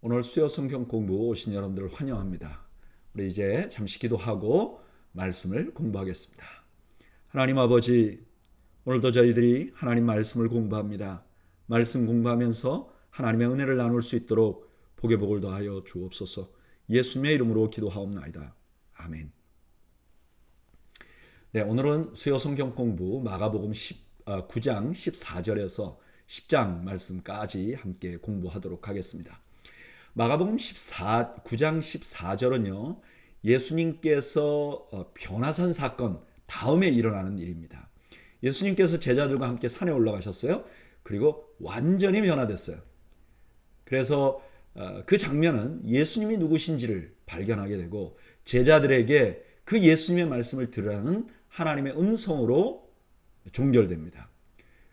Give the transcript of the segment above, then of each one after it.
오늘 수요 성경 공부 오신 여러분들을 환영합니다. 우리 이제 잠시 기도하고 말씀을 공부하겠습니다. 하나님 아버지, 오늘도 저희들이 하나님 말씀을 공부합니다. 말씀 공부하면서 하나님의 은혜를 나눌 수 있도록 복의 복을 더하여 주옵소서. 예수님의 이름으로 기도하옵나이다. 아멘. 네, 오늘은 수요 성경 공부 마가복음 9장 14절에서 10장 말씀까지 함께 공부하도록 하겠습니다. 마가복음 9장 14절은요. 예수님께서 변화산 사건 다음에 일어나는 일입니다. 예수님께서 제자들과 함께 산에 올라가셨어요. 그리고 완전히 변화됐어요. 그래서 그 장면은 예수님이 누구신지를 발견하게 되고 제자들에게 그 예수님의 말씀을 들으라는 하나님의 음성으로 종결됩니다.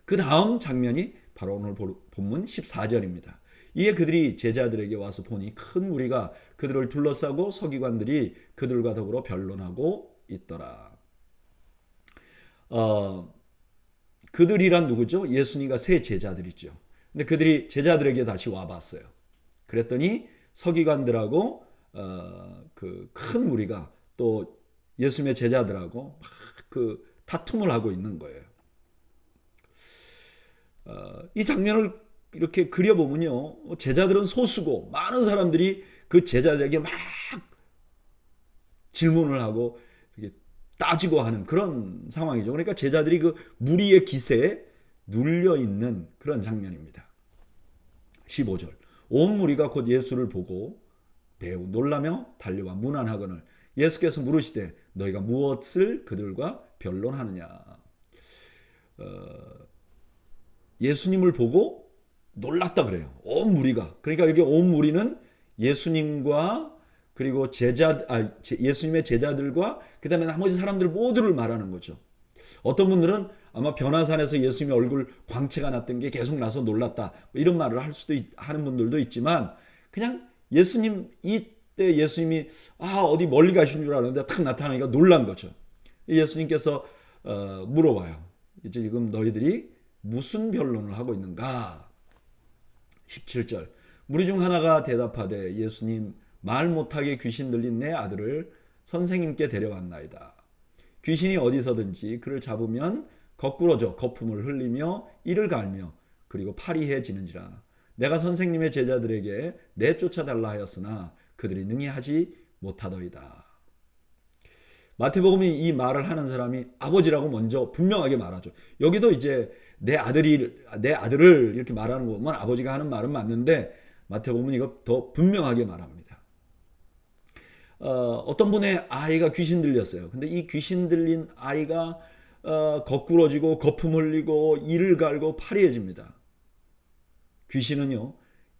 그 다음 장면이 바로 오늘 본문 14절입니다. 이에 그들이 제자들에게 와서 보니 큰 무리가 그들을 둘러싸고 서기관들이 그들과 더불어 변론하고 있더라. 그들이란 누구죠? 예수님과 세 제자들이죠. 근데 그들이 제자들에게 다시 와봤어요. 그랬더니 서기관들하고 그 큰 무리가 또 예수님의 제자들하고 막 그 다툼을 하고 있는 거예요. 이 장면을 이렇게 그려보면요. 제자들은 소수고 많은 사람들이 그 제자들에게 막 질문을 하고 따지고 하는 그런 상황이죠. 그러니까 제자들이 그 무리의 기세에 눌려있는 그런 장면입니다. 15절. 온 무리가 곧 예수를 보고 매우 놀라며 달려와 문안하거늘 예수께서 물으시되 너희가 무엇을 그들과 변론하느냐. 예수님을 보고 놀랐다 그래요. 온 무리가. 그러니까 여기 온 무리는 예수님과 그리고 예수님의 제자들과 그 다음에 나머지 사람들 모두를 말하는 거죠. 어떤 분들은 아마 변화산에서 예수님의 얼굴 광채가 났던 게 계속 나서 놀랐다. 이런 말을 하는 분들도 있지만 그냥 예수님 이때 예수님이 어디 멀리 가신 줄 알았는데 탁 나타나니까 놀란 거죠. 예수님께서 물어봐요. 이제 지금 너희들이 무슨 변론을 하고 있는가? 17절. 무리 중 하나가 대답하되 예수님 말 못하게 귀신 들린 내 아들을 선생님께 데려왔나이다. 귀신이 어디서든지 그를 잡으면 거꾸러져 거품을 흘리며 이를 갈며 그리고 파리해지는지라. 내가 선생님의 제자들에게 내쫓아달라 하였으나 그들이 능히 하지 못하더이다. 마태복음이 이 말을 하는 사람이 아버지라고 먼저 분명하게 말하죠. 여기도 이제 내 아들을 이렇게 말하는 거 보면 아버지가 하는 말은 맞는데 마태복음은 이거 더 분명하게 말합니다. 어떤 분의 아이가 귀신 들렸어요. 근데 이 귀신 들린 아이가 거꾸러지고 거품 흘리고 이를 갈고 파리해집니다. 귀신은요,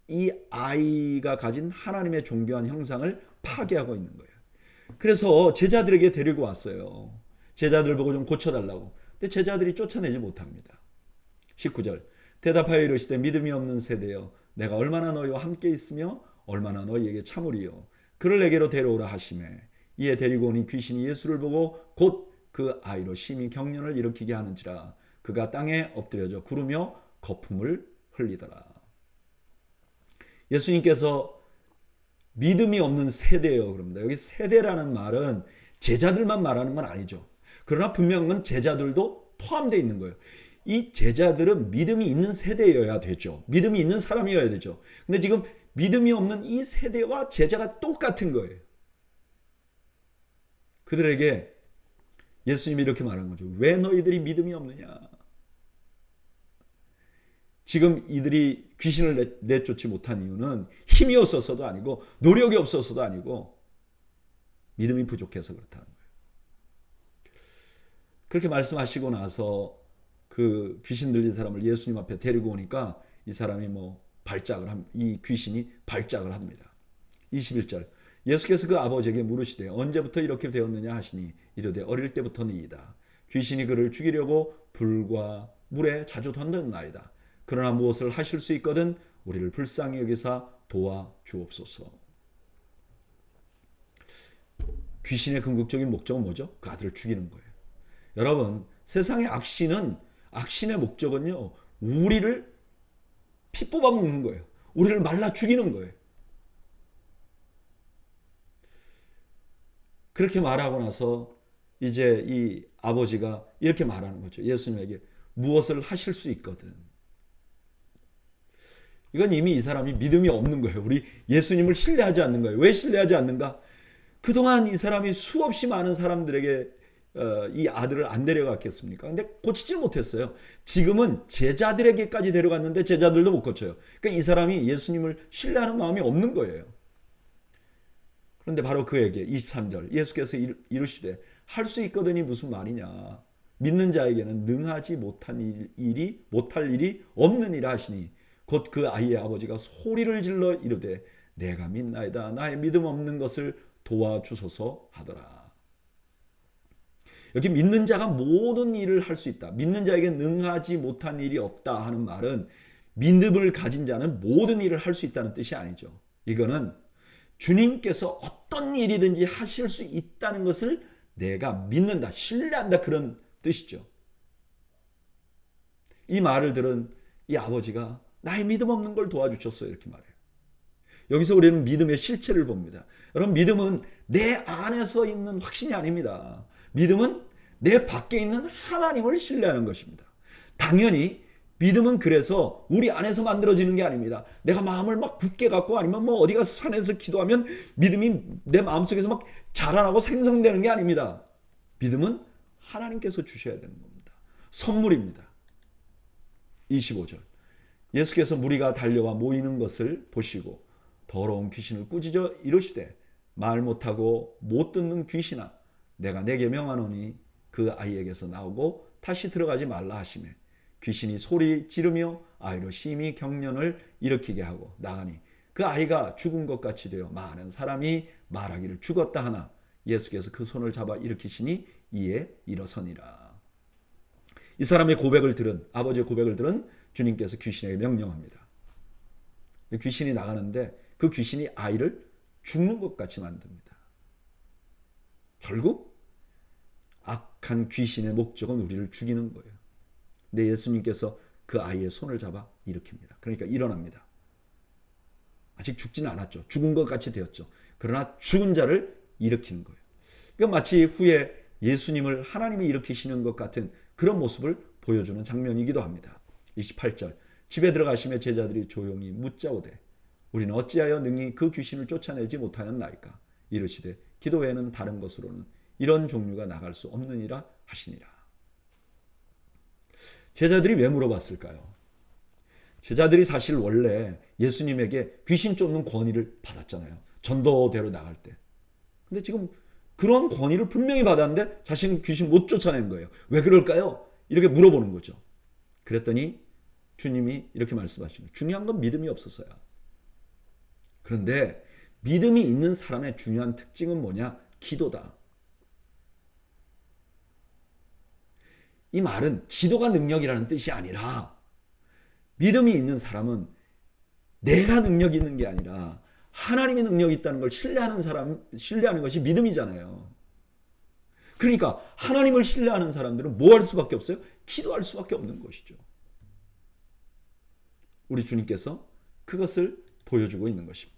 이 아이가 가진 하나님의 존귀한 형상을 파괴하고 있는 거예요. 그래서 제자들에게 데리고 왔어요. 제자들 보고 좀 고쳐달라고. 근데 제자들이 쫓아내지 못합니다. 19절. 대답하여 이르시되 믿음이 없는 세대여 내가 얼마나 너희와 함께 있으며 얼마나 너희에게 참으리요. 그를 내게로 데려오라 하시매 이에 데리고 오니 귀신이 예수를 보고 곧 그 아이로 심히 경련을 일으키게 하는지라. 그가 땅에 엎드려져 구르며 거품을 흘리더라. 예수님께서 믿음이 없는 세대예요. 그럽니다. 여기 세대라는 말은 제자들만 말하는 건 아니죠. 그러나 분명한 건 제자들도 포함되어 있는 거예요. 이 제자들은 믿음이 있는 세대여야 되죠. 믿음이 있는 사람이어야 되죠. 근데 지금 믿음이 없는 이 세대와 제자가 똑같은 거예요. 그들에게 예수님이 이렇게 말한 거죠. 왜 너희들이 믿음이 없느냐? 지금 이들이 귀신을 내쫓지 못한 이유는 힘이 없어서도 아니고 노력이 없어서도 아니고 믿음이 부족해서 그렇다는 거예요. 그렇게 말씀하시고 나서 그 귀신 들린 사람을 예수님 앞에 데리고 오니까 이 사람이 이 귀신이 발작을 합니다. 21절. 예수께서 그 아버지에게 물으시되 언제부터 이렇게 되었느냐 하시니 이르되 어릴 때부터니이다. 귀신이 그를 죽이려고 불과 물에 자주 던졌나이다. 그러나 무엇을 하실 수 있거든 우리를 불쌍히 여기사 도와주옵소서. 귀신의 궁극적인 목적은 뭐죠? 그 아들을 죽이는 거예요. 여러분, 세상의 악신의 목적은요, 우리를 피 뽑아 먹는 거예요. 우리를 말라 죽이는 거예요. 그렇게 말하고 나서 이제 이 아버지가 이렇게 말하는 거죠. 예수님에게 무엇을 하실 수 있거든. 이건 이미 이 사람이 믿음이 없는 거예요. 우리 예수님을 신뢰하지 않는 거예요. 왜 신뢰하지 않는가? 그동안 이 사람이 수없이 많은 사람들에게 이 아들을 안 데려갔겠습니까? 근데 고치질 못했어요. 지금은 제자들에게까지 데려갔는데 제자들도 못 고쳐요. 그러니까 이 사람이 예수님을 신뢰하는 마음이 없는 거예요. 그런데 바로 그에게 23절 예수께서 이르시되 할 수 있거든이 무슨 말이냐. 믿는 자에게는 능하지 못할 일이 없느니라 하시니 곧 그 아이의 아버지가 소리를 질러 이르되 내가 믿나이다. 나의 믿음 없는 것을 도와주소서 하더라. 여기 믿는 자가 모든 일을 할 수 있다. 믿는 자에게 능하지 못한 일이 없다 하는 말은 믿음을 가진 자는 모든 일을 할 수 있다는 뜻이 아니죠. 이거는 주님께서 어떤 일이든지 하실 수 있다는 것을 내가 믿는다, 신뢰한다 그런 뜻이죠. 이 말을 들은 이 아버지가 나의 믿음 없는 걸 도와주셨어요 이렇게 말해요. 여기서 우리는 믿음의 실체를 봅니다. 여러분 믿음은 내 안에서 있는 확신이 아닙니다. 믿음은 내 밖에 있는 하나님을 신뢰하는 것입니다. 당연히 믿음은 그래서 우리 안에서 만들어지는 게 아닙니다. 내가 마음을 막 굳게 갖고 아니면 뭐 어디 가서 산에서 기도하면 믿음이 내 마음속에서 막 자라나고 생성되는 게 아닙니다. 믿음은 하나님께서 주셔야 되는 겁니다. 선물입니다. 25절 예수께서 무리가 달려와 모이는 것을 보시고 더러운 귀신을 꾸짖어 이르시되 말 못하고 못 듣는 귀신아 내가 내게 명하노니 그 아이에게서 나오고 다시 들어가지 말라 하시매 귀신이 소리 지르며 아이로 심히 경련을 일으키게 하고 나가니 그 아이가 죽은 것 같이 되어 많은 사람이 말하기를 죽었다 하나 예수께서 그 손을 잡아 일으키시니 이에 일어서니라. 이 사람의 고백을 들은 아버지의 고백을 들은 주님께서 귀신에게 명령합니다. 귀신이 나가는데 그 귀신이 아이를 죽는 것 같이 만듭니다. 결국 악한 귀신의 목적은 우리를 죽이는 거예요. 근데 예수님께서 그 아이의 손을 잡아 일으킵니다. 그러니까 일어납니다. 아직 죽지는 않았죠. 죽은 것 같이 되었죠. 그러나 죽은 자를 일으키는 거예요. 그러니까 마치 후에 예수님을 하나님이 일으키시는 것 같은 그런 모습을 보여주는 장면이기도 합니다. 28절 집에 들어가시며 제자들이 조용히 묻자오되 우리는 어찌하여 능히 그 귀신을 쫓아내지 못하였나이까 이르시되 기도 외에는 다른 것으로는 이런 종류가 나갈 수 없느니라 하시니라. 제자들이 왜 물어봤을까요? 제자들이 사실 원래 예수님에게 귀신 쫓는 권위를 받았잖아요. 전도대로 나갈 때. 근데 지금 그런 권위를 분명히 받았는데 자신은 귀신 못 쫓아낸 거예요. 왜 그럴까요? 이렇게 물어보는 거죠. 그랬더니 주님이 이렇게 말씀하시는 거예요. 중요한 건 믿음이 없어서야. 그런데 믿음이 있는 사람의 중요한 특징은 뭐냐? 기도다. 이 말은 기도가 능력이라는 뜻이 아니라 믿음이 있는 사람은 내가 능력이 있는 게 아니라 하나님의 능력이 있다는 걸 신뢰하는 것이 믿음이잖아요. 그러니까 하나님을 신뢰하는 사람들은 뭐 할 수밖에 없어요? 기도할 수밖에 없는 것이죠. 우리 주님께서 그것을 보여주고 있는 것입니다.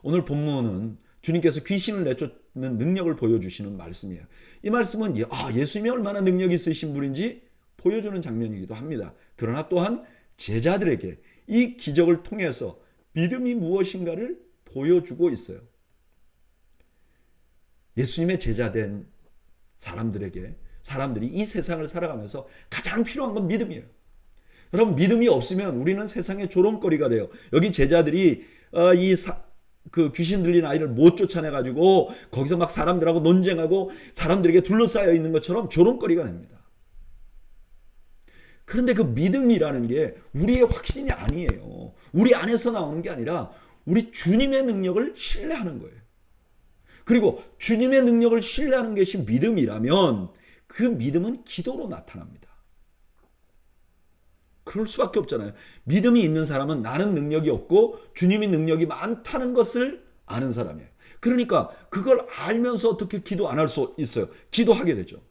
오늘 본문은 주님께서 귀신을 내쫓는 능력을 보여주시는 말씀이에요. 이 말씀은 예수님이 얼마나 능력이 있으신 분인지 보여주는 장면이기도 합니다. 그러나 또한 제자들에게 이 기적을 통해서 믿음이 무엇인가를 보여주고 있어요. 예수님의 제자된 사람들이 이 세상을 살아가면서 가장 필요한 건 믿음이에요. 여러분 믿음이 없으면 우리는 세상의 조롱거리가 돼요. 여기 제자들이 그 귀신 들린 아이를 못 쫓아내가지고 거기서 막 사람들하고 논쟁하고 사람들에게 둘러싸여 있는 것처럼 조롱거리가 됩니다. 그런데 그 믿음이라는 게 우리의 확신이 아니에요. 우리 안에서 나오는 게 아니라 우리 주님의 능력을 신뢰하는 거예요. 그리고 주님의 능력을 신뢰하는 것이 믿음이라면 그 믿음은 기도로 나타납니다. 그럴 수밖에 없잖아요. 믿음이 있는 사람은 나는 능력이 없고 주님이 능력이 많다는 것을 아는 사람이에요. 그러니까 그걸 알면서 어떻게 기도 안 할 수 있어요? 기도하게 되죠.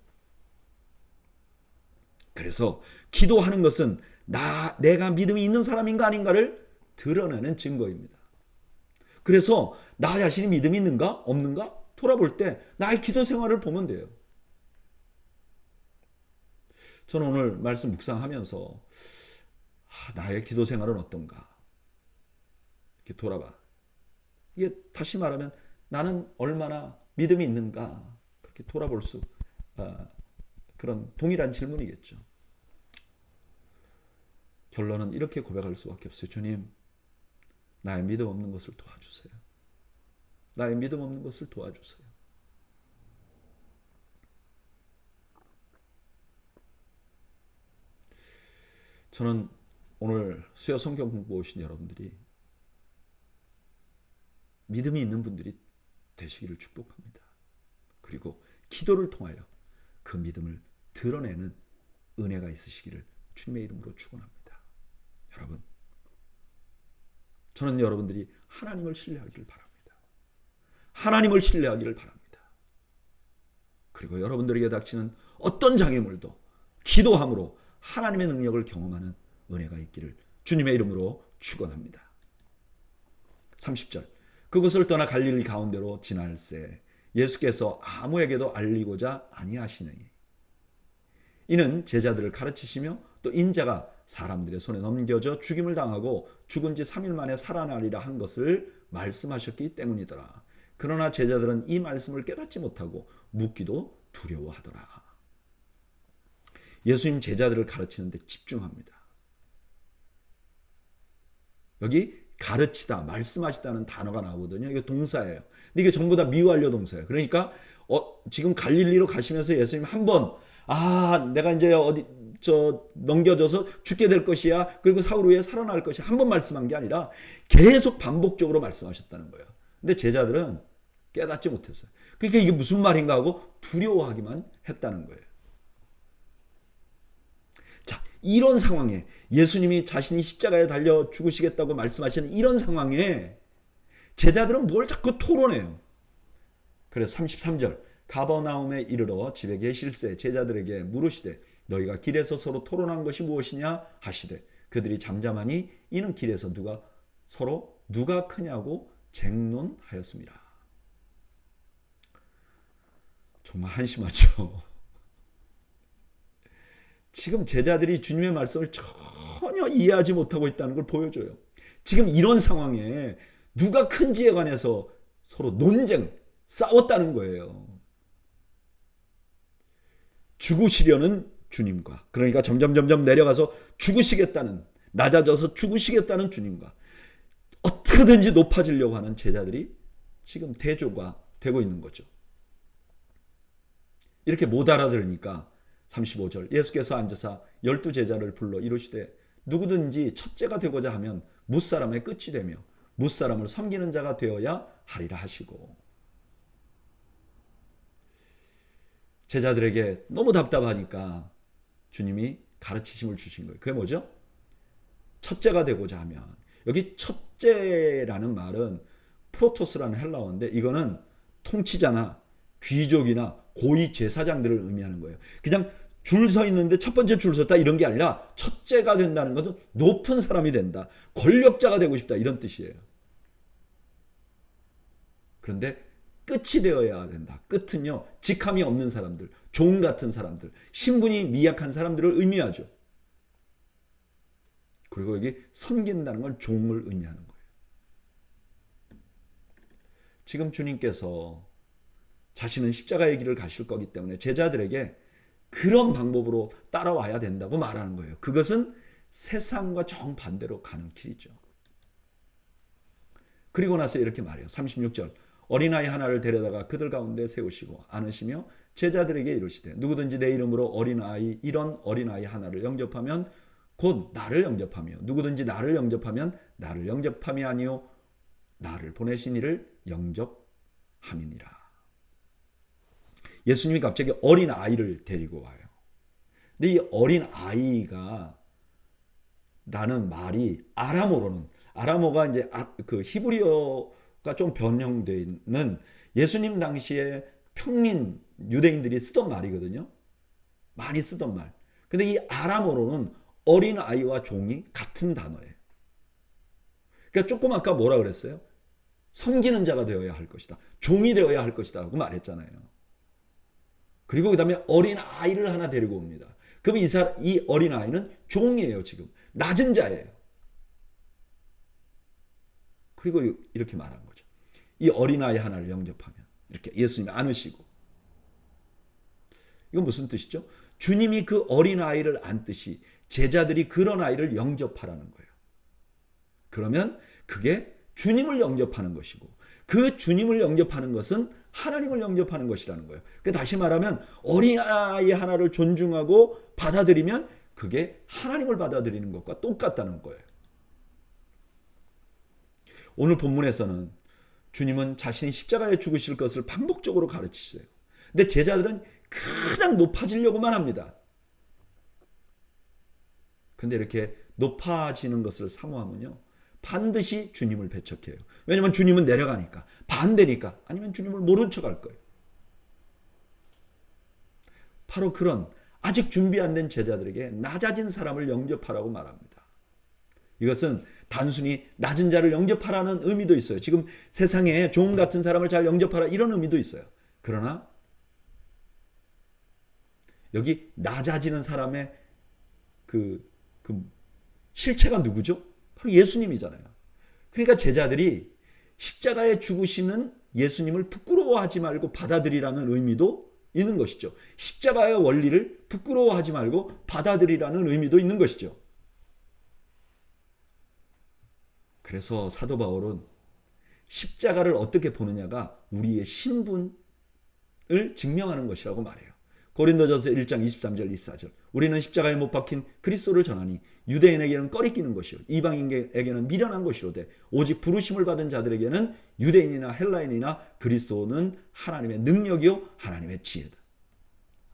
그래서 기도하는 것은 내가 믿음이 있는 사람인가 아닌가를 드러내는 증거입니다. 그래서 나 자신이 믿음이 있는가 없는가 돌아볼 때 나의 기도 생활을 보면 돼요. 저는 오늘 말씀 묵상하면서 나의 기도 생활은 어떤가 이렇게 돌아봐. 이게 다시 말하면 나는 얼마나 믿음이 있는가 그렇게 돌아볼 수 그런 동일한 질문이겠죠. 결론은 이렇게 고백할 수밖에 없어요. 주님, 나의 믿음 없는 것을 도와주세요. 나의 믿음 없는 것을 도와주세요. 저는 오늘 수요 성경 공부 오신 여러분들이 믿음이 있는 분들이 되시기를 축복합니다. 그리고 기도를 통하여 그 믿음을 드러내는 은혜가 있으시기를 주님의 이름으로 축원합니다. 여러분, 저는 여러분들이 하나님을 신뢰하기를 바랍니다. 하나님을 신뢰하기를 바랍니다. 그리고 여러분들에게 닥치는 어떤 장애물도 기도함으로 하나님의 능력을 경험하는 은혜가 있기를 주님의 이름으로 축원합니다. 30절 그곳을 떠나 갈릴리 가운데로 지날새 예수께서 아무에게도 알리고자 아니하시니 이는 제자들을 가르치시며 또 인자가 사람들의 손에 넘겨져 죽임을 당하고 죽은 지 3일 만에 살아나리라 한 것을 말씀하셨기 때문이더라. 그러나 제자들은 이 말씀을 깨닫지 못하고 묻기도 두려워하더라. 예수님 제자들을 가르치는데 집중합니다. 여기 가르치다, 말씀하시다는 단어가 나오거든요. 이게 동사예요. 근데 이게 전부 다 미완료 동사예요. 그러니까 지금 갈릴리로 가시면서 예수님 한번 내가 이제 넘겨져서 죽게 될 것이야. 그리고 사흘 후에 살아날 것이야. 한 번 말씀한 게 아니라 계속 반복적으로 말씀하셨다는 거예요. 근데 제자들은 깨닫지 못했어요. 그러니까 이게 무슨 말인가 하고 두려워하기만 했다는 거예요. 자, 이런 상황에 예수님이 자신이 십자가에 달려 죽으시겠다고 말씀하시는 이런 상황에 제자들은 뭘 자꾸 토론해요. 그래서 33절 가버나움에 이르러 집에 계실새 제자들에게 물으시되 너희가 길에서 서로 토론한 것이 무엇이냐 하시되 그들이 잠잠하니 이는 길에서 서로 누가 크냐고 쟁론하였습니다. 정말 한심하죠. 지금 제자들이 주님의 말씀을 전혀 이해하지 못하고 있다는 걸 보여줘요. 지금 이런 상황에 누가 큰지에 관해서 서로 논쟁, 싸웠다는 거예요. 죽으시려는 주님과, 그러니까 점점 내려가서 죽으시겠다는, 낮아져서 죽으시겠다는 주님과 어떻게든지 높아지려고 하는 제자들이 지금 대조가 되고 있는 거죠. 이렇게 못 알아들으니까 35절 예수께서 앉으사 12제자를 불러 이르시되 누구든지 첫째가 되고자 하면 뭇사람의 끝이 되며 뭇사람을 섬기는 자가 되어야 하리라 하시고, 제자들에게 너무 답답하니까 주님이 가르치심을 주신 거예요. 그게 뭐죠? 첫째가 되고자 하면, 여기 첫째라는 말은 프로토스라는 헬라어인데 이거는 통치자나 귀족이나 고위 제사장들을 의미하는 거예요. 그냥 줄 서 있는데 첫 번째 줄 섰다 이런 게 아니라 첫째가 된다는 것은 높은 사람이 된다, 권력자가 되고 싶다 이런 뜻이에요. 그런데 끝이 되어야 된다. 끝은요, 직함이 없는 사람들, 종 같은 사람들, 신분이 미약한 사람들을 의미하죠. 그리고 여기 섬긴다는 건 종을 의미하는 거예요. 지금 주님께서 자신은 십자가의 길을 가실 거기 때문에 제자들에게 그런 방법으로 따라와야 된다고 말하는 거예요. 그것은 세상과 정반대로 가는 길이죠. 그리고 나서 이렇게 말해요. 36절 어린아이 하나를 데려다가 그들 가운데 세우시고 안으시며 제자들에게 이르시되 누구든지 내 이름으로 이런 어린아이 하나를 영접하면 곧 나를 영접하며 누구든지 나를 영접하면 나를 영접함이 아니요 나를 보내신 이를 영접함이니라. 예수님이 갑자기 어린아이를 데리고 와요. 근데 이 어린아이가 라는 말이 아람어가 이제 그 히브리어가 좀 변형되어 있는 예수님 당시에 평민 유대인들이 쓰던 말이거든요. 많이 쓰던 말. 근데 이 아람어로는 어린아이와 종이 같은 단어예요. 그러니까 조금 아까 뭐라 그랬어요? 섬기는 자가 되어야 할 것이다. 종이 되어야 할 것이다 하고 말했잖아요. 그리고 그 다음에 어린 아이를 하나 데리고 옵니다. 그럼 이 어린 아이는 종이에요. 지금 낮은 자예요. 그리고 이렇게 말한 거죠. 이 어린 아이 하나를 영접하면 이렇게 예수님이 안으시고, 이건 무슨 뜻이죠? 주님이 그 어린 아이를 안듯이 제자들이 그런 아이를 영접하라는 거예요. 그러면 그게 주님을 영접하는 것이고, 그 주님을 영접하는 것은 하나님을 영접하는 것이라는 거예요. 다시 말하면 어린아이 하나를 존중하고 받아들이면 그게 하나님을 받아들이는 것과 똑같다는 거예요. 오늘 본문에서는 주님은 자신이 십자가에 죽으실 것을 반복적으로 가르치세요. 근데 제자들은 그냥 높아지려고만 합니다. 근데 이렇게 높아지는 것을 사모하면요, 반드시 주님을 배척해요. 왜냐하면 주님은 내려가니까, 반대니까, 아니면 주님을 모른 척할 거예요. 바로 그런 아직 준비 안 된 제자들에게 낮아진 사람을 영접하라고 말합니다. 이것은 단순히 낮은 자를 영접하라는 의미도 있어요. 지금 세상에 종 같은 사람을 잘 영접하라 이런 의미도 있어요. 그러나 여기 낮아지는 사람의 그 실체가 누구죠? 바로 예수님이잖아요. 그러니까 제자들이 십자가에 죽으시는 예수님을 부끄러워하지 말고 받아들이라는 의미도 있는 것이죠. 십자가의 원리를 부끄러워하지 말고 받아들이라는 의미도 있는 것이죠. 그래서 사도 바울은 십자가를 어떻게 보느냐가 우리의 신분을 증명하는 것이라고 말해요. 고린도전서 1장 23절 24절. 우리는 십자가에 못 박힌 그리스도를 전하니 유대인에게는 꺼리끼는 것이요 이방인에게는 미련한 것이로되 오직 부르심을 받은 자들에게는 유대인이나 헬라인이나 그리스도는 하나님의 능력이요 하나님의 지혜다.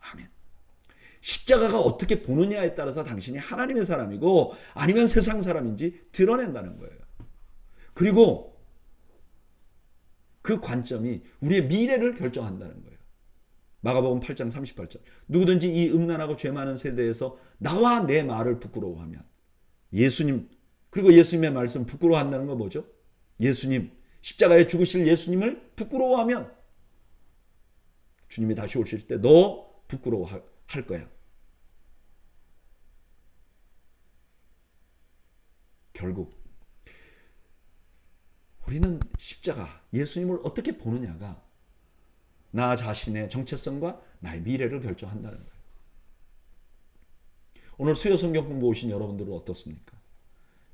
아멘. 십자가가 어떻게 보느냐에 따라서 당신이 하나님의 사람이고 아니면 세상 사람인지 드러낸다는 거예요. 그리고 그 관점이 우리의 미래를 결정한다는 거예요. 마가복음 8장 38절. 누구든지 이 음란하고 죄 많은 세대에서 나와 내 말을 부끄러워하면, 예수님, 그리고 예수님의 말씀 부끄러워한다는 거 뭐죠? 예수님, 십자가에 죽으실 예수님을 부끄러워하면 주님이 다시 오실 때 너 부끄러워할 거야. 결국 우리는 십자가, 예수님을 어떻게 보느냐가 나 자신의 정체성과 나의 미래를 결정한다는 거예요. 오늘 수요 성경 공부 오신 여러분들은 어떻습니까?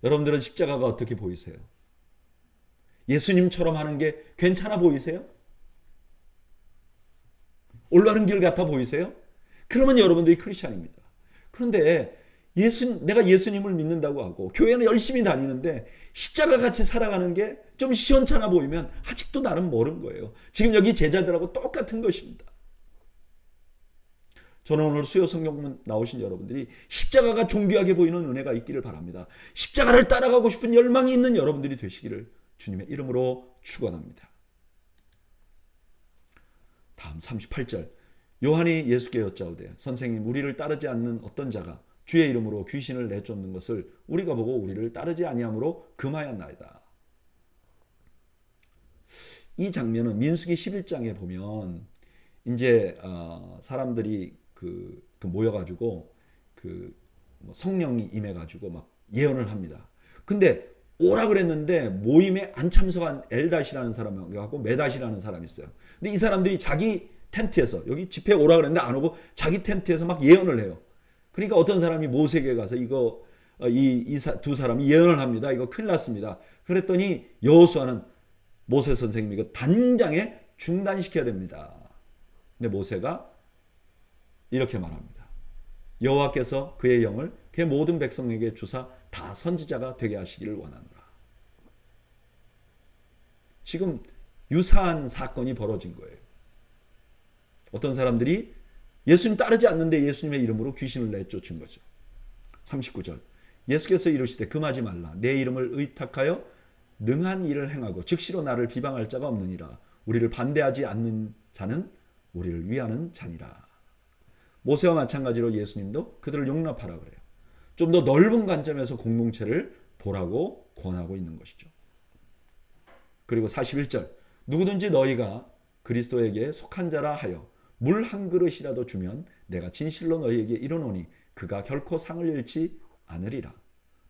여러분들은 십자가가 어떻게 보이세요? 예수님처럼 하는 게 괜찮아 보이세요? 올바른 길 같아 보이세요? 그러면 여러분들이 크리스찬입니다. 그런데 내가 예수님을 믿는다고 하고 교회는 열심히 다니는데 십자가 같이 살아가는 게 좀 시원찮아 보이면 아직도 나는 모르는 거예요. 지금 여기 제자들하고 똑같은 것입니다. 저는 오늘 수요 성경 나오신 여러분들이 십자가가 존귀하게 보이는 은혜가 있기를 바랍니다. 십자가를 따라가고 싶은 열망이 있는 여러분들이 되시기를 주님의 이름으로 축원합니다. 다음 38절. 요한이 예수께 여짜오되 선생님, 우리를 따르지 않는 어떤 자가 주의 이름으로 귀신을 내쫓는 것을 우리가 보고 우리를 따르지 아니함으로 금하였나이다. 이 장면은 민수기 11장에 보면 이제 사람들이 모여가지고 성령이 임해가지고 막 예언을 합니다. 근데 오라 그랬는데 모임에 안 참석한 엘닷이라는 사람하고 메닷이라는 사람이 있어요. 근데 이 사람들이 자기 텐트에서, 여기 집회에 오라 그랬는데 안 오고 자기 텐트에서 막 예언을 해요. 그러니까 어떤 사람이 모세에게 가서 이 두 사람이 예언을 합니다. 이거 큰일 났습니다. 그랬더니 여호수아는 모세 선생님이 이거 단장에 중단시켜야 됩니다. 근데 모세가 이렇게 말합니다. 여호와께서 그의 영을 그의 모든 백성에게 주사 다 선지자가 되게 하시기를 원하노라. 지금 유사한 사건이 벌어진 거예요. 어떤 사람들이 예수님 따르지 않는데 예수님의 이름으로 귀신을 내쫓은 거죠. 39절. 예수께서 이르시되 금하지 말라. 내 이름을 의탁하여 능한 일을 행하고 즉시로 나를 비방할 자가 없느니라. 우리를 반대하지 않는 자는 우리를 위하는 자니라. 모세와 마찬가지로 예수님도 그들을 용납하라 그래요. 좀 더 넓은 관점에서 공동체를 보라고 권하고 있는 것이죠. 그리고 41절 누구든지 너희가 그리스도에게 속한 자라 하여 물 한 그릇이라도 주면 내가 진실로 너희에게 이르노니 그가 결코 상을 잃지 않으리라.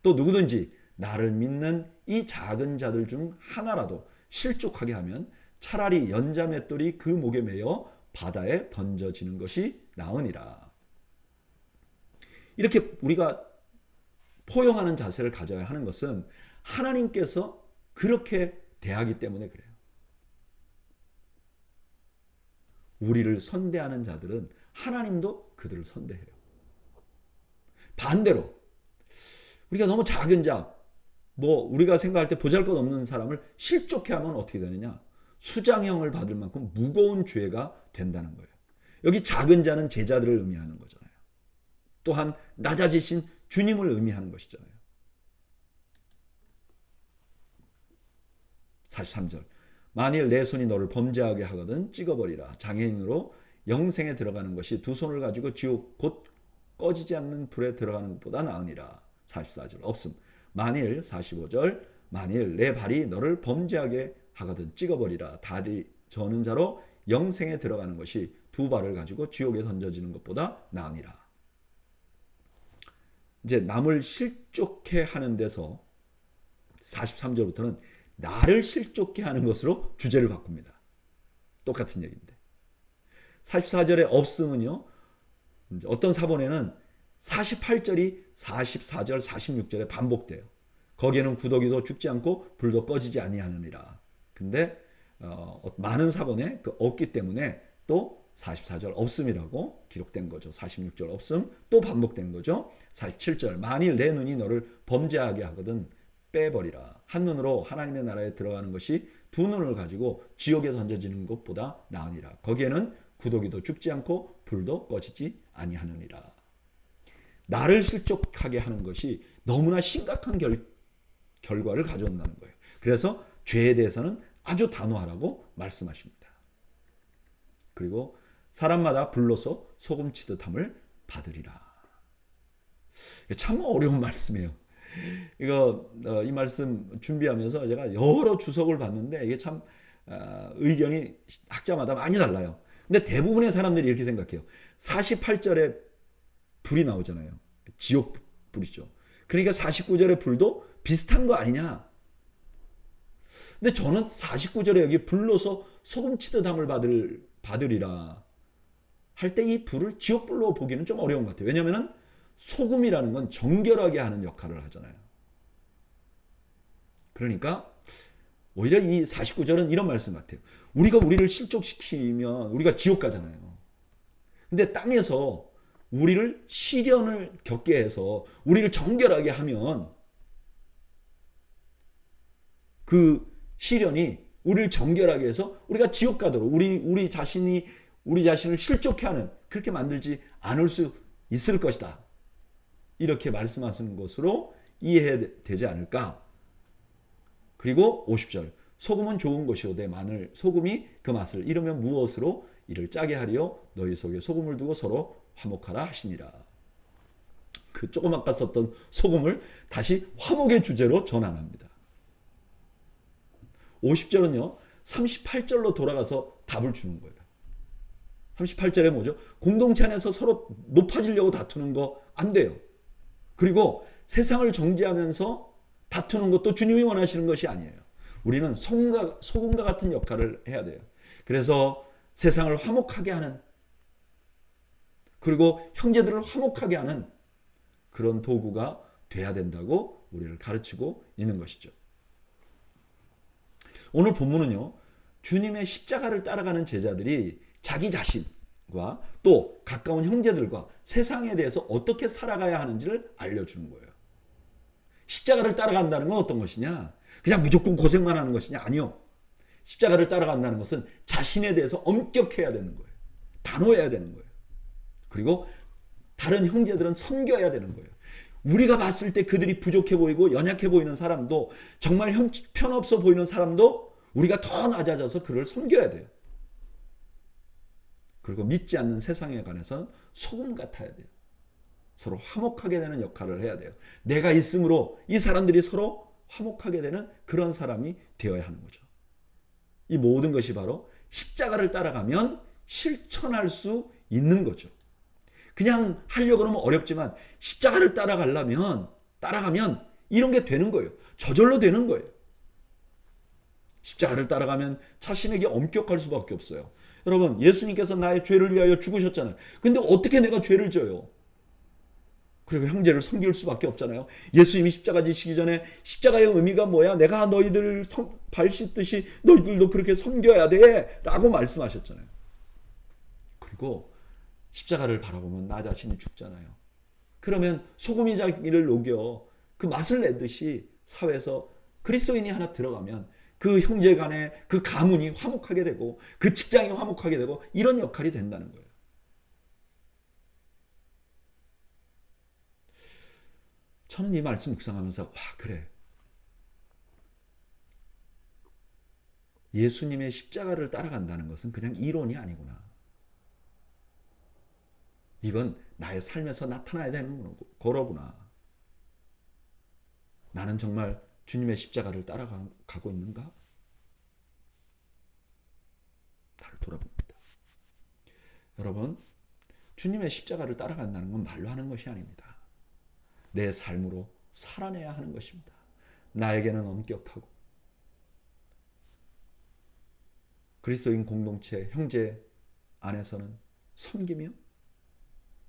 또 누구든지 나를 믿는 이 작은 자들 중 하나라도 실족하게 하면 차라리 연자 맷돌이 그 목에 매여 바다에 던져지는 것이 나으니라. 이렇게 우리가 포용하는 자세를 가져야 하는 것은 하나님께서 그렇게 대하기 때문에 그래요. 우리를 선대하는 자들은 하나님도 그들을 선대해요. 반대로 우리가 너무 작은 자, 우리가 생각할 때 보잘것없는 사람을 실족해 하면 어떻게 되느냐? 수장형을 받을 만큼 무거운 죄가 된다는 거예요. 여기 작은 자는 제자들을 의미하는 거잖아요. 또한 낮아지신 주님을 의미하는 것이잖아요. 43절 만일 내 손이 너를 범죄하게 하거든 찍어버리라. 장애인으로 영생에 들어가는 것이 두 손을 가지고 지옥 곧 꺼지지 않는 불에 들어가는 것보다 나으니라. 44절 없음. 만일 45절 만일 내 발이 너를 범죄하게 하거든 찍어버리라. 다리 저는 자로 영생에 들어가는 것이 두 발을 가지고 지옥에 던져지는 것보다 나으니라. 이제 남을 실족해 하는 데서 43절부터는 나를 실족해 하는 것으로 주제를 바꿉니다. 똑같은 얘기인데. 44절에 없음은요. 어떤 사본에는 48절이 44절, 46절에 반복돼요. 거기에는 구더기도 죽지 않고 불도 꺼지지 아니하느니라. 근데 많은 사본에 그 없기 때문에 또 44절 없음이라고 기록된 거죠. 46절 없음 또 반복된 거죠. 47절 만일 내 눈이 너를 범죄하게 하거든 빼버리라. 한 눈으로 하나님의 나라에 들어가는 것이 두 눈을 가지고 지옥에 던져지는 것보다 나으니라. 거기에는 구더기도 죽지 않고 불도 꺼지지 아니하느니라. 나를 실족하게 하는 것이 너무나 심각한 결과를 가져온다는 거예요. 그래서 죄에 대해서는 아주 단호하라고 말씀하십니다. 그리고 사람마다 불로서 소금 치듯함을 받으리라. 참 어려운 말씀이에요. 이 말씀 준비하면서 제가 여러 주석을 봤는데 이게 참 의견이 학자마다 많이 달라요. 근데 대부분의 사람들이 이렇게 생각해요. 48절에 불이 나오잖아요. 지옥 불이죠. 그러니까 49절의 불도 비슷한 거 아니냐. 근데 저는 49절에 여기 불로서 소금 치듯함을 받으리라 할 때 이 불을 지옥불로 보기는 좀 어려운 것 같아요. 왜냐하면 소금이라는 건 정결하게 하는 역할을 하잖아요. 그러니까 오히려 이 49절은 이런 말씀 같아요. 우리가 우리를 실족시키면 우리가 지옥 가잖아요. 근데 땅에서 우리를 시련을 겪게 해서 우리를 정결하게 하면 그 시련이 우리를 정결하게 해서 우리가 지옥 가도록 우리 자신을 실족해 하는 그렇게 만들지 않을 수 있을 것이다. 이렇게 말씀하시는 것으로 이해되지 않을까. 그리고 50절 소금은 좋은 것이오되 마늘 소금이 그 맛을 잃으면 무엇으로 이를 짜게 하리요. 너희 속에 소금을 두고 서로 화목하라 하시니라. 그 조금 아까 썼던 소금을 다시 화목의 주제로 전환합니다. 50절은요. 38절로 돌아가서 답을 주는 거예요. 38절에 뭐죠? 공동체 안에서 서로 높아지려고 다투는 거 안 돼요. 그리고 세상을 정죄하면서 다투는 것도 주님이 원하시는 것이 아니에요. 우리는 소금과 같은 역할을 해야 돼요. 그래서 세상을 화목하게 하는 그리고 형제들을 화목하게 하는 그런 도구가 돼야 된다고 우리를 가르치고 있는 것이죠. 오늘 본문은요. 주님의 십자가를 따라가는 제자들이 자기 자신과 또 가까운 형제들과 세상에 대해서 어떻게 살아가야 하는지를 알려주는 거예요. 십자가를 따라간다는 건 어떤 것이냐? 그냥 무조건 고생만 하는 것이냐? 아니요. 십자가를 따라간다는 것은 자신에 대해서 엄격해야 되는 거예요. 단호해야 되는 거예요. 그리고 다른 형제들은 섬겨야 되는 거예요. 우리가 봤을 때 그들이 부족해 보이고 연약해 보이는 사람도 정말 형편없어 보이는 사람도 우리가 더 낮아져서 그를 섬겨야 돼요. 그리고 믿지 않는 세상에 관해서는 소금 같아야 돼요. 서로 화목하게 되는 역할을 해야 돼요. 내가 있음으로 이 사람들이 서로 화목하게 되는 그런 사람이 되어야 하는 거죠. 이 모든 것이 바로 십자가를 따라가면 실천할 수 있는 거죠. 그냥 하려고 하면 어렵지만 십자가를 따라가면 이런 게 되는 거예요. 저절로 되는 거예요. 십자가를 따라가면 자신에게 엄격할 수밖에 없어요. 여러분, 예수님께서 나의 죄를 위하여 죽으셨잖아요. 근데 어떻게 내가 죄를 져요? 그리고 형제를 섬길 수밖에 없잖아요. 예수님이 십자가 지시기 전에 십자가의 의미가 뭐야? 내가 너희들 발 씻듯이 너희들도 그렇게 섬겨야 돼 라고 말씀하셨잖아요. 그리고 십자가를 바라보면 나 자신이 죽잖아요. 그러면 소금이 자기를 녹여 그 맛을 내듯이 사회에서 그리스도인이 하나 들어가면 그 형제 간의 그 가문이 화목하게 되고 그 직장이 화목하게 되고 이런 역할이 된다는 거예요. 저는 이 말씀 묵상하면서 와, 그래. 예수님의 십자가를 따라간다는 것은 그냥 이론이 아니구나. 이건 나의 삶에서 나타나야 되는 거로구나. 나는 정말 주님의 십자가를 따라가고 있는가? 나를 돌아봅니다. 여러분, 주님의 십자가를 따라간다는 건 말로 하는 것이 아닙니다. 내 삶으로 살아내야 하는 것입니다. 나에게는 엄격하고 그리스도인 공동체, 형제 안에서는 섬기며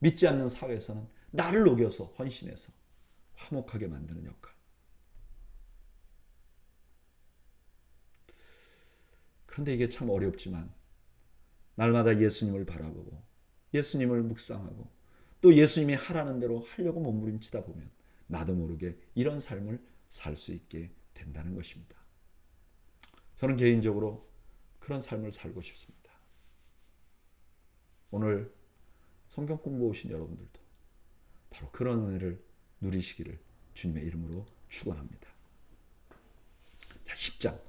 믿지 않는 사회에서는 나를 녹여서 헌신해서 화목하게 만드는 역할. 그런데 이게 참 어렵지만 날마다 예수님을 바라보고 예수님을 묵상하고 또 예수님이 하라는 대로 하려고 몸부림치다 보면 나도 모르게 이런 삶을 살 수 있게 된다는 것입니다. 저는 개인적으로 그런 삶을 살고 싶습니다. 오늘 성경 공부 오신 여러분들도 바로 그런 은혜를 누리시기를 주님의 이름으로 축원합니다. 자, 10장.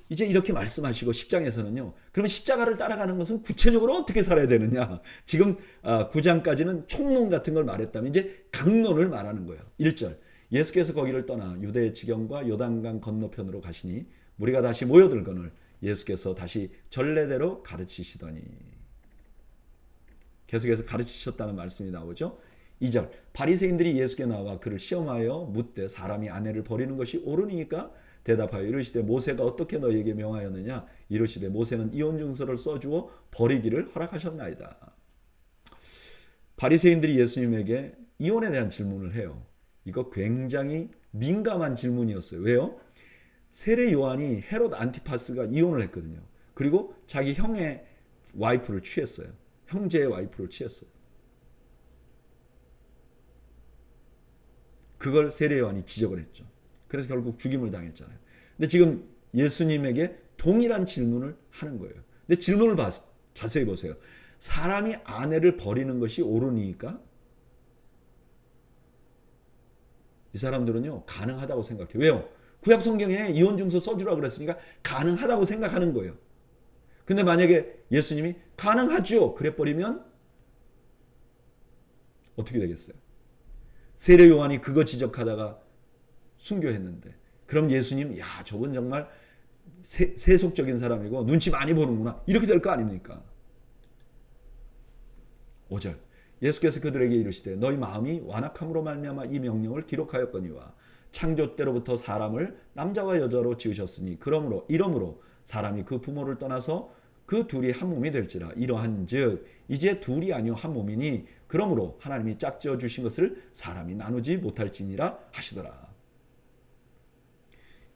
이제 이렇게 말씀하시고 10장에서는요. 그러면 십자가를 따라가는 것은 구체적으로 어떻게 살아야 되느냐. 지금 9장까지는 총론 같은 걸 말했다면 이제 강론을 말하는 거예요. 1절. 예수께서 거기를 떠나 유대의 지경과 요단강 건너편으로 가시니 무리가 다시 모여들거늘 예수께서 다시 전례대로 가르치시더니. 계속해서 가르치셨다는 말씀이 나오죠. 2절. 바리새인들이 예수께 나와 그를 시험하여 묻되 사람이 아내를 버리는 것이 옳으니까 대답하여 이르시되 모세가 어떻게 너희에게 명하였느냐. 이르시되 모세는 이혼 증서를 써주어 버리기를 허락하셨나이다. 바리새인들이 예수님에게 이혼에 대한 질문을 해요. 이거 굉장히 민감한 질문이었어요. 왜요? 세례 요한이 헤롯 안티파스가 이혼을 했거든요. 그리고 자기 형의 와이프를 취했어요. 형제의 와이프를 취했어요. 그걸 세례 요한이 지적을 했죠. 그래서 결국 죽임을 당했잖아요. 근데 지금 예수님에게 동일한 질문을 하는 거예요. 근데 질문을 자세히 보세요. 사람이 아내를 버리는 것이 옳으니까? 이 사람들은요, 가능하다고 생각해요. 왜요? 구약 성경에 이혼 증서 써주라고 그랬으니까 가능하다고 생각하는 거예요. 근데 만약에 예수님이 가능하죠. 그래 버리면 어떻게 되겠어요? 세례 요한이 그거 지적하다가 순교했는데, 그럼 예수님, 야, 저건 정말 세속적인 사람이고 눈치 많이 보는구나. 이렇게 될 거 아닙니까? 5절. 예수께서 그들에게 이르시되 너희 마음이 완악함으로 말미암아 이 명령을 기록하였거니와 창조 때로부터 사람을 남자와 여자로 지으셨으니 이러므로 사람이 그 부모를 떠나서 그 둘이 한 몸이 될지라. 이러한즉 이제 둘이 아니요 한 몸이니 그러므로 하나님이 짝지어 주신 것을 사람이 나누지 못할지니라 하시더라.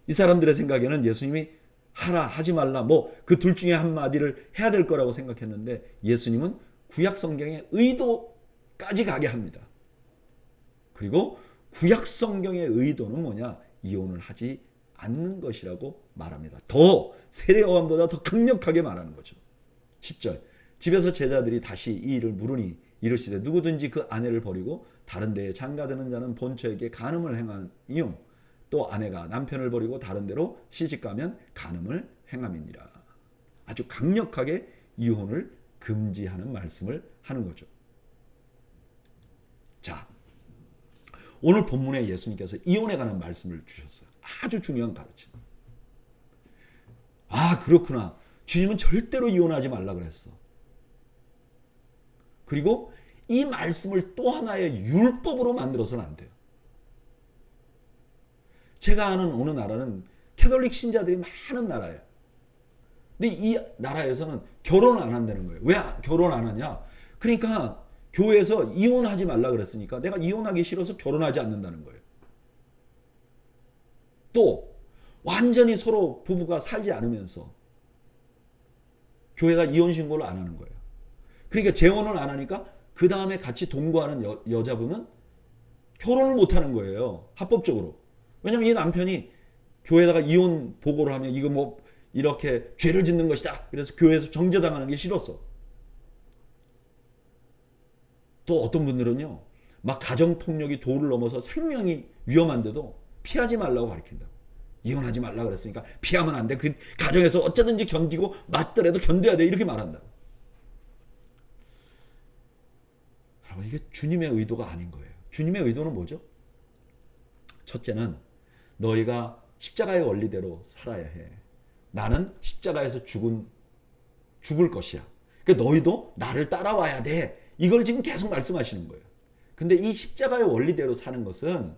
이 사람들의 생각에는 예수님이 하라 하지 말라 뭐 그 둘 중에 한마디를 해야 될 거라고 생각했는데 예수님은 구약 성경의 의도까지 가게 합니다. 그리고 구약 성경의 의도는 뭐냐? 이혼을 하지 않는 것이라고 말합니다. 더 세례 요한보다 더 강력하게 말하는 거죠. 10절. 집에서 제자들이 다시 이 일을 물으니 이르시되 누구든지 그 아내를 버리고 다른 데에 장가드는 자는 본처에게 간음을 행하니요 또 아내가 남편을 버리고 다른 데로 시집가면 간음을 행함이니라. 아주 강력하게 이혼을 금지하는 말씀을 하는 거죠. 자, 오늘 본문에 예수님께서 이혼에 관한 말씀을 주셨어요. 아주 중요한 가르침. 아, 그렇구나. 주님은 절대로 이혼하지 말라 그랬어. 그리고 이 말씀을 또 하나의 율법으로 만들어서는 안 돼요. 제가 아는 어느 나라는 캐톨릭 신자들이 많은 나라예요. 근데 이 나라에서는 결혼을 안 한다는 거예요. 왜 결혼 안 하냐? 그러니까 교회에서 이혼하지 말라 그랬으니까 내가 이혼하기 싫어서 결혼하지 않는다는 거예요. 또 완전히 서로 부부가 살지 않으면서 교회가 이혼 신고를 안 하는 거예요. 그러니까 재혼을 안 하니까 그 다음에 같이 동거하는 여자분은 결혼을 못 하는 거예요. 합법적으로. 왜냐면 이 남편이 교회에다가 이혼 보고를 하면 이거 뭐 이렇게 죄를 짓는 것이다. 그래서 교회에서 정죄당하는 게 싫었어. 또 어떤 분들은요, 막 가정폭력이 도를 넘어서 생명이 위험한데도 피하지 말라고 가르친다고. 이혼하지 말라고 그랬으니까 피하면 안 돼. 그 가정에서 어쩌든지 견디고 맞더라도 견뎌야 돼. 이렇게 말한다고. 여러분, 이게 주님의 의도가 아닌 거예요. 주님의 의도는 뭐죠? 첫째는 너희가 십자가의 원리대로 살아야 해. 나는 십자가에서 죽을 것이야. 그러니까 너희도 나를 따라와야 돼. 이걸 지금 계속 말씀하시는 거예요. 근데 이 십자가의 원리대로 사는 것은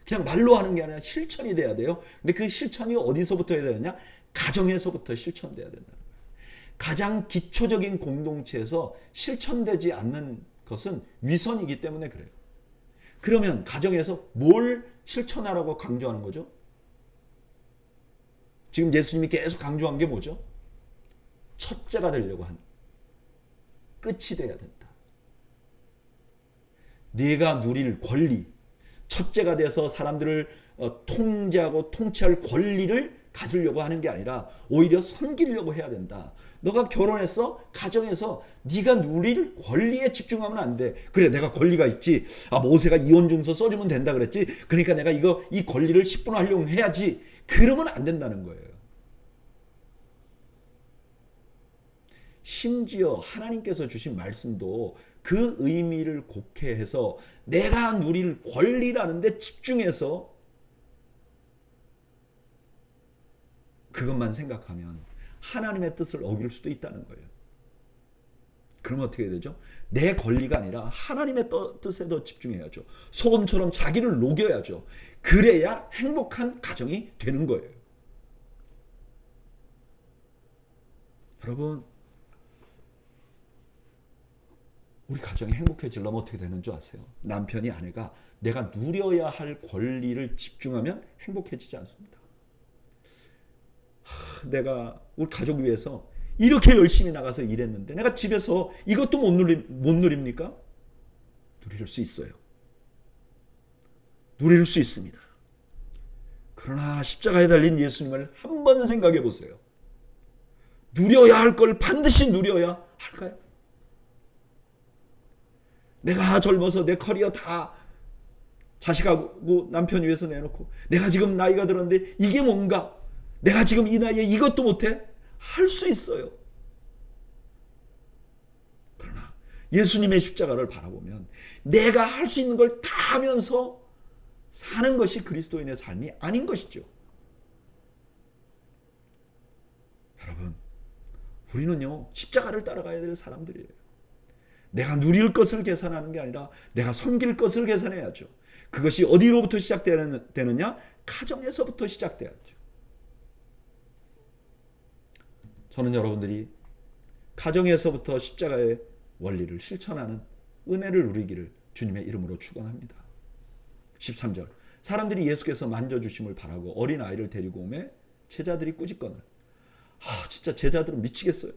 그냥 말로 하는 게 아니라 실천이 돼야 돼요. 근데 그 실천이 어디서부터 해야 되느냐? 가정에서부터 실천돼야 된다는 거예요. 가장 기초적인 공동체에서 실천되지 않는 것은 위선이기 때문에 그래요. 그러면 가정에서 뭘 실천하라고 강조하는 거죠? 지금 예수님이 계속 강조한 게 뭐죠? 첫째가 되려고 하는, 끝이 돼야 된다. 네가 누릴 권리, 첫째가 돼서 사람들을 통제하고 통치할 권리를 가지려고 하는 게 아니라 오히려 섬기려고 해야 된다. 너가 결혼해서 가정에서 네가 누릴 권리에 집중하면 안 돼. 그래, 내가 권리가 있지. 아, 모세가 이혼증서 써주면 된다 그랬지. 그러니까 내가 이 권리를 10분 활용해야지. 그러면 안 된다는 거예요. 심지어 하나님께서 주신 말씀도 그 의미를 곡해해서 내가 누릴 권리라는 데 집중해서 그것만 생각하면 하나님의 뜻을 어길 수도 있다는 거예요. 그러면 어떻게 되죠? 내 권리가 아니라 하나님의 뜻에 더 집중해야죠. 소금처럼 자기를 녹여야죠. 그래야 행복한 가정이 되는 거예요. 여러분, 우리 가정이 행복해지려면 어떻게 되는 줄 아세요? 남편이 아내가 내가 누려야 할 권리를 집중하면 행복해지지 않습니다. 내가 우리 가족 위해서 이렇게 열심히 나가서 일했는데 내가 집에서 이것도 못 누립니까? 누릴 수 있어요. 누릴 수 있습니다. 그러나 십자가에 달린 예수님을 한번 생각해 보세요. 누려야 할 걸 반드시 누려야 할까요? 내가 젊어서 내 커리어 다 자식하고 남편 위해서 내놓고 내가 지금 나이가 들었는데 이게 뭔가? 내가 지금 이 나이에 이것도 못해? 할 수 있어요. 그러나 예수님의 십자가를 바라보면 내가 할 수 있는 걸 다 하면서 사는 것이 그리스도인의 삶이 아닌 것이죠. 여러분, 우리는요 십자가를 따라가야 될 사람들이에요. 내가 누릴 것을 계산하는 게 아니라 내가 섬길 것을 계산해야죠. 그것이 어디로부터 시작되느냐? 가정에서부터 시작돼야죠. 저는 여러분들이 가정에서부터 십자가의 원리를 실천하는 은혜를 누리기를 주님의 이름으로 축원합니다. 13절, 사람들이 예수께서 만져주심을 바라고 어린아이를 데리고 오매 제자들이 꾸짖거늘. 진짜 제자들은 미치겠어요.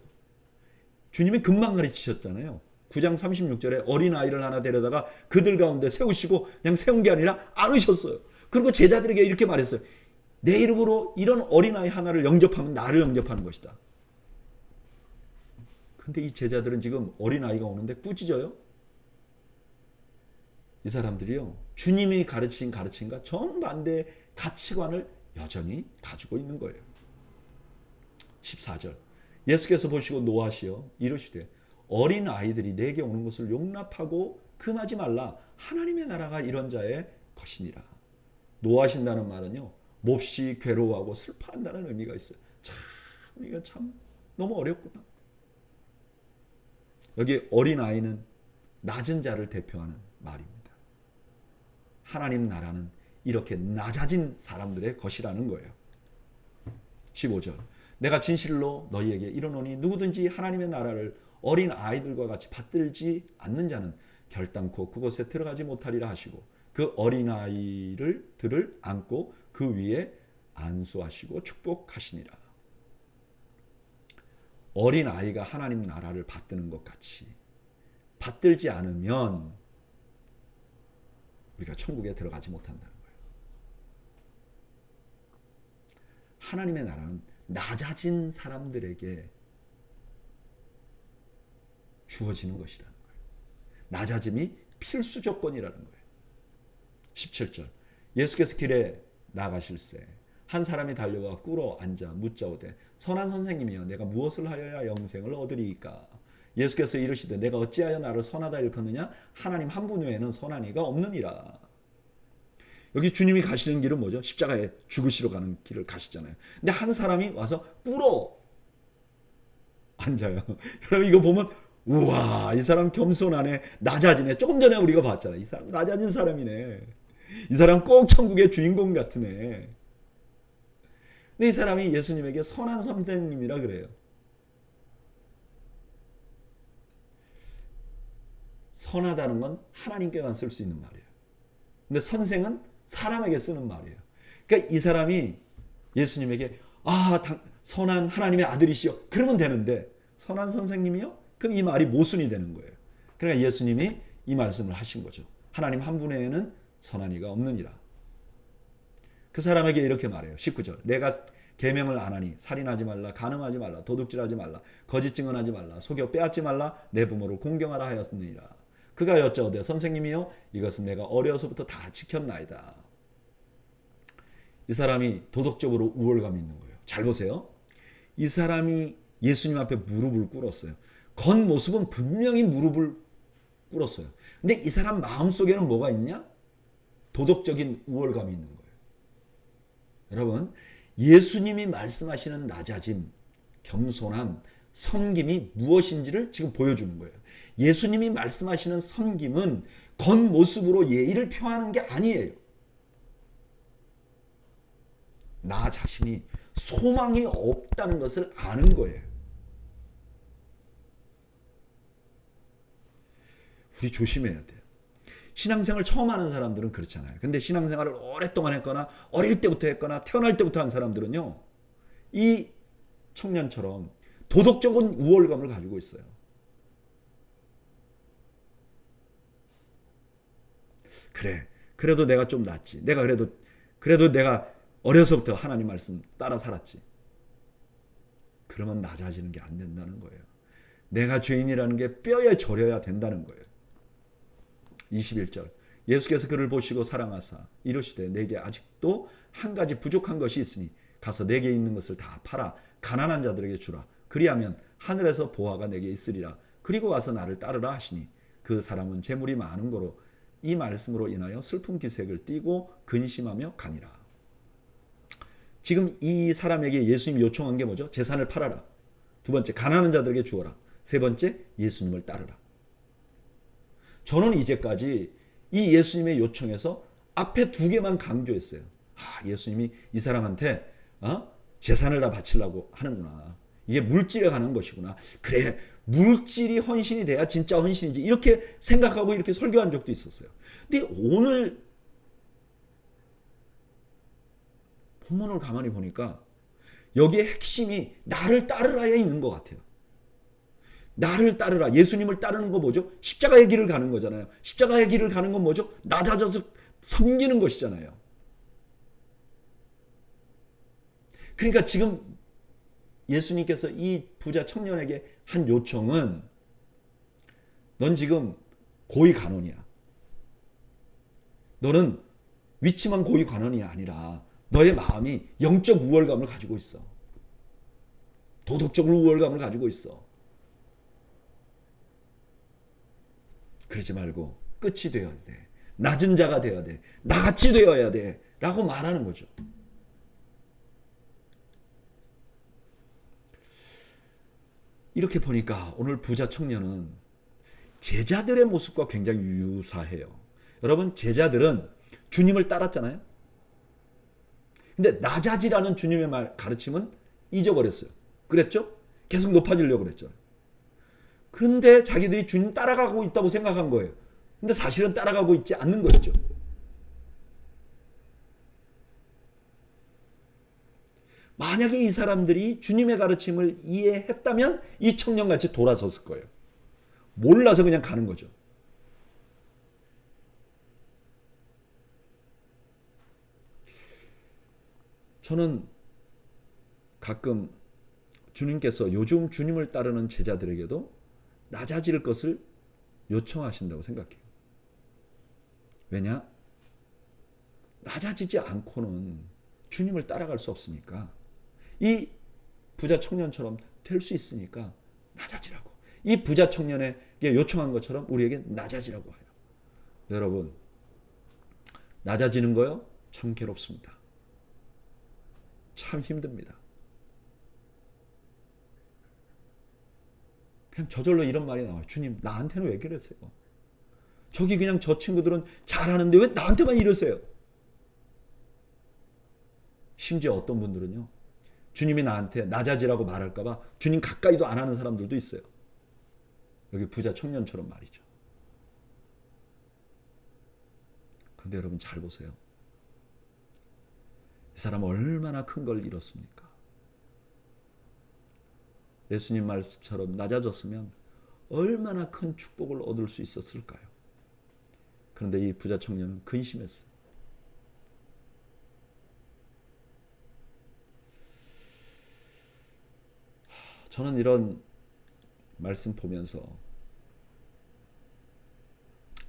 주님이 금방 가르치셨잖아요. 9장 36절에 어린아이를 하나 데려다가 그들 가운데 세우시고 그냥 세운 게 아니라 안으셨어요. 그리고 제자들에게 이렇게 말했어요. 내 이름으로 이런 어린아이 하나를 영접하면 나를 영접하는 것이다. 근데 이 제자들은 지금 어린아이가 오는데 꾸짖어요. 이 사람들이요, 주님이 가르친 가르침과 정반대의 가치관을 여전히 가지고 있는 거예요. 14절, 예수께서 보시고 노하시어 이르시되 어린 아이들이 내게 오는 것을 용납하고 금하지 말라. 하나님의 나라가 이런 자의 것이니라. 노하신다는 말은요, 몹시 괴로워하고 슬퍼한다는 의미가 있어요. 이거 참 너무 어렵구나. 여기 어린아이는 낮은 자를 대표하는 말입니다. 하나님 나라는 이렇게 낮아진 사람들의 것이라는 거예요. 15절. 내가 진실로 너희에게 이르노니 누구든지 하나님의 나라를 어린 아이들과 같이 받들지 않는 자는 결단코 그곳에 들어가지 못하리라 하시고 그 어린아이를 들을 안고 그 위에 안수하시고 축복하시니라. 어린아이가 하나님 나라를 받드는 것 같이 받들지 않으면 우리가 천국에 들어가지 못한다는 거예요. 하나님의 나라는 낮아진 사람들에게 주어지는 것이라는 거예요. 낮아짐이 필수 조건이라는 거예요. 17절. 예수께서 길에 나가실새 한 사람이 달려와 꿇어 앉아 묻자오되 선한 선생님이여 내가 무엇을 하여야 영생을 얻으리이까. 예수께서 이르시되 내가 어찌하여 나를 선하다 일컫느냐. 하나님 한 분 외에는 선한 이가 없느니라. 여기 주님이 가시는 길은 뭐죠? 십자가에 죽으시러 가는 길을 가시잖아요. 근데 한 사람이 와서 꿇어 앉아요. 여러분 이거 보면 우와, 이 사람 겸손하네, 낮아지네. 조금 전에 우리가 봤잖아요. 이 사람 낮아진 사람이네. 이 사람 꼭 천국의 주인공 같으네. 근데 이 사람이 예수님에게 선한 선생님이라 그래요. 선하다는 건 하나님께만 쓸 수 있는 말이에요. 근데 선생은 사람에게 쓰는 말이에요. 그러니까 이 사람이 예수님에게 선한 하나님의 아들이시여 그러면 되는데 선한 선생님이요? 그럼 이 말이 모순이 되는 거예요. 그러니까 예수님이 이 말씀을 하신 거죠. 하나님 한 분 외에는 선한 이가 없느니라. 그 사람에게 이렇게 말해요. 19절. 내가 계명을 안 하니 살인하지 말라, 간음하지 말라, 도둑질하지 말라, 거짓 증언하지 말라, 속여 빼앗지 말라, 내 부모를 공경하라 하였느니라. 그가 여짜오되 선생님이여 이것은 내가 어려서부터 다 지켰나이다. 이 사람이 도덕적으로 우월감이 있는 거예요. 잘 보세요. 이 사람이 예수님 앞에 무릎을 꿇었어요. 겉모습은 분명히 무릎을 꿇었어요. 근데 이 사람 마음속에는 뭐가 있냐? 도덕적인 우월감이 있는 거예요. 여러분, 예수님이 말씀하시는 낮아짐, 겸손함, 섬김이 무엇인지를 지금 보여주는 거예요. 예수님이 말씀하시는 섬김은 겉모습으로 예의를 표하는 게 아니에요. 나 자신이 소망이 없다는 것을 아는 거예요. 우리 조심해야 돼요. 신앙생활 처음 하는 사람들은 그렇잖아요. 근데 신앙생활을 오랫동안 했거나 어릴 때부터 했거나 태어날 때부터 한 사람들은요. 이 청년처럼 도덕적인 우월감을 가지고 있어요. 그래. 그래도 내가 좀 낫지. 그래도 내가 어려서부터 하나님 말씀 따라 살았지. 그러면 낮아지는 게 안 된다는 거예요. 내가 죄인이라는 게 뼈에 절여야 된다는 거예요. 21절. 예수께서 그를 보시고 사랑하사 이르시되 내게 아직도 한 가지 부족한 것이 있으니 가서 내게 있는 것을 다 팔아 가난한 자들에게 주라. 그리하면 하늘에서 보화가 내게 있으리라. 그리고 와서 나를 따르라 하시니 그 사람은 재물이 많은 거로 이 말씀으로 인하여 슬픈 기색을 띠고 근심하며 가니라. 지금 이 사람에게 예수님이 요청한 게 뭐죠? 재산을 팔아라. 두 번째, 가난한 자들에게 주어라. 세 번째, 예수님을 따르라. 저는 이제까지 이 예수님의 요청에서 앞에 두 개만 강조했어요. 예수님이 이 사람한테 재산을 다 바치려고 하는구나. 이게 물질에 관한 것이구나. 그래, 물질이 헌신이 돼야 진짜 헌신이지. 이렇게 생각하고 이렇게 설교한 적도 있었어요. 근데 오늘 본문을 가만히 보니까 여기에 핵심이 나를 따르라에 있는 것 같아요. 나를 따르라. 예수님을 따르는 거 뭐죠? 십자가의 길을 가는 거잖아요. 십자가의 길을 가는 건 뭐죠? 낮아져서 섬기는 것이잖아요. 그러니까 지금 예수님께서 이 부자 청년에게 한 요청은 넌 지금 고위 간원이야. 너는 위치만 고위 간원이 아니라 너의 마음이 영적 우월감을 가지고 있어. 도덕적 우월감을 가지고 있어. 그러지 말고 끝이 되어야 돼. 낮은 자가 되어야 돼. 나같이 되어야 돼. 라고 말하는 거죠. 이렇게 보니까 오늘 부자 청년은 제자들의 모습과 굉장히 유사해요. 여러분, 제자들은 주님을 따랐잖아요. 근데 낮아지라는 주님의 가르침은 잊어버렸어요. 그랬죠? 계속 높아지려고 그랬죠. 그런데 자기들이 주님 따라가고 있다고 생각한 거예요. 근데 사실은 따라가고 있지 않는 거였죠. 만약에 이 사람들이 주님의 가르침을 이해했다면 이 청년같이 돌아섰을 거예요. 몰라서 그냥 가는 거죠. 저는 가끔 주님께서 요즘 주님을 따르는 제자들에게도 낮아질 것을 요청하신다고 생각해요. 왜냐? 낮아지지 않고는 주님을 따라갈 수 없으니까. 이 부자 청년처럼 될 수 있으니까 낮아지라고. 이 부자 청년에게 요청한 것처럼 우리에게 낮아지라고 해요. 여러분, 낮아지는 거요? 참 괴롭습니다. 참 힘듭니다. 그냥 저절로 이런 말이 나와요. 주님, 나한테는 왜 그러세요? 저기 그냥 저 친구들은 잘하는데 왜 나한테만 이러세요? 심지어 어떤 분들은요, 주님이 나한테 낮아지라고 말할까봐 주님 가까이도 안 하는 사람들도 있어요. 여기 부자 청년처럼 말이죠. 그런데 여러분 잘 보세요. 이 사람은 얼마나 큰 걸 잃었습니까? 예수님 말씀처럼 낮아졌으면 얼마나 큰 축복을 얻을 수 있었을까요? 그런데 이 부자 청년은 근심했어요. 저는 이런 말씀 보면서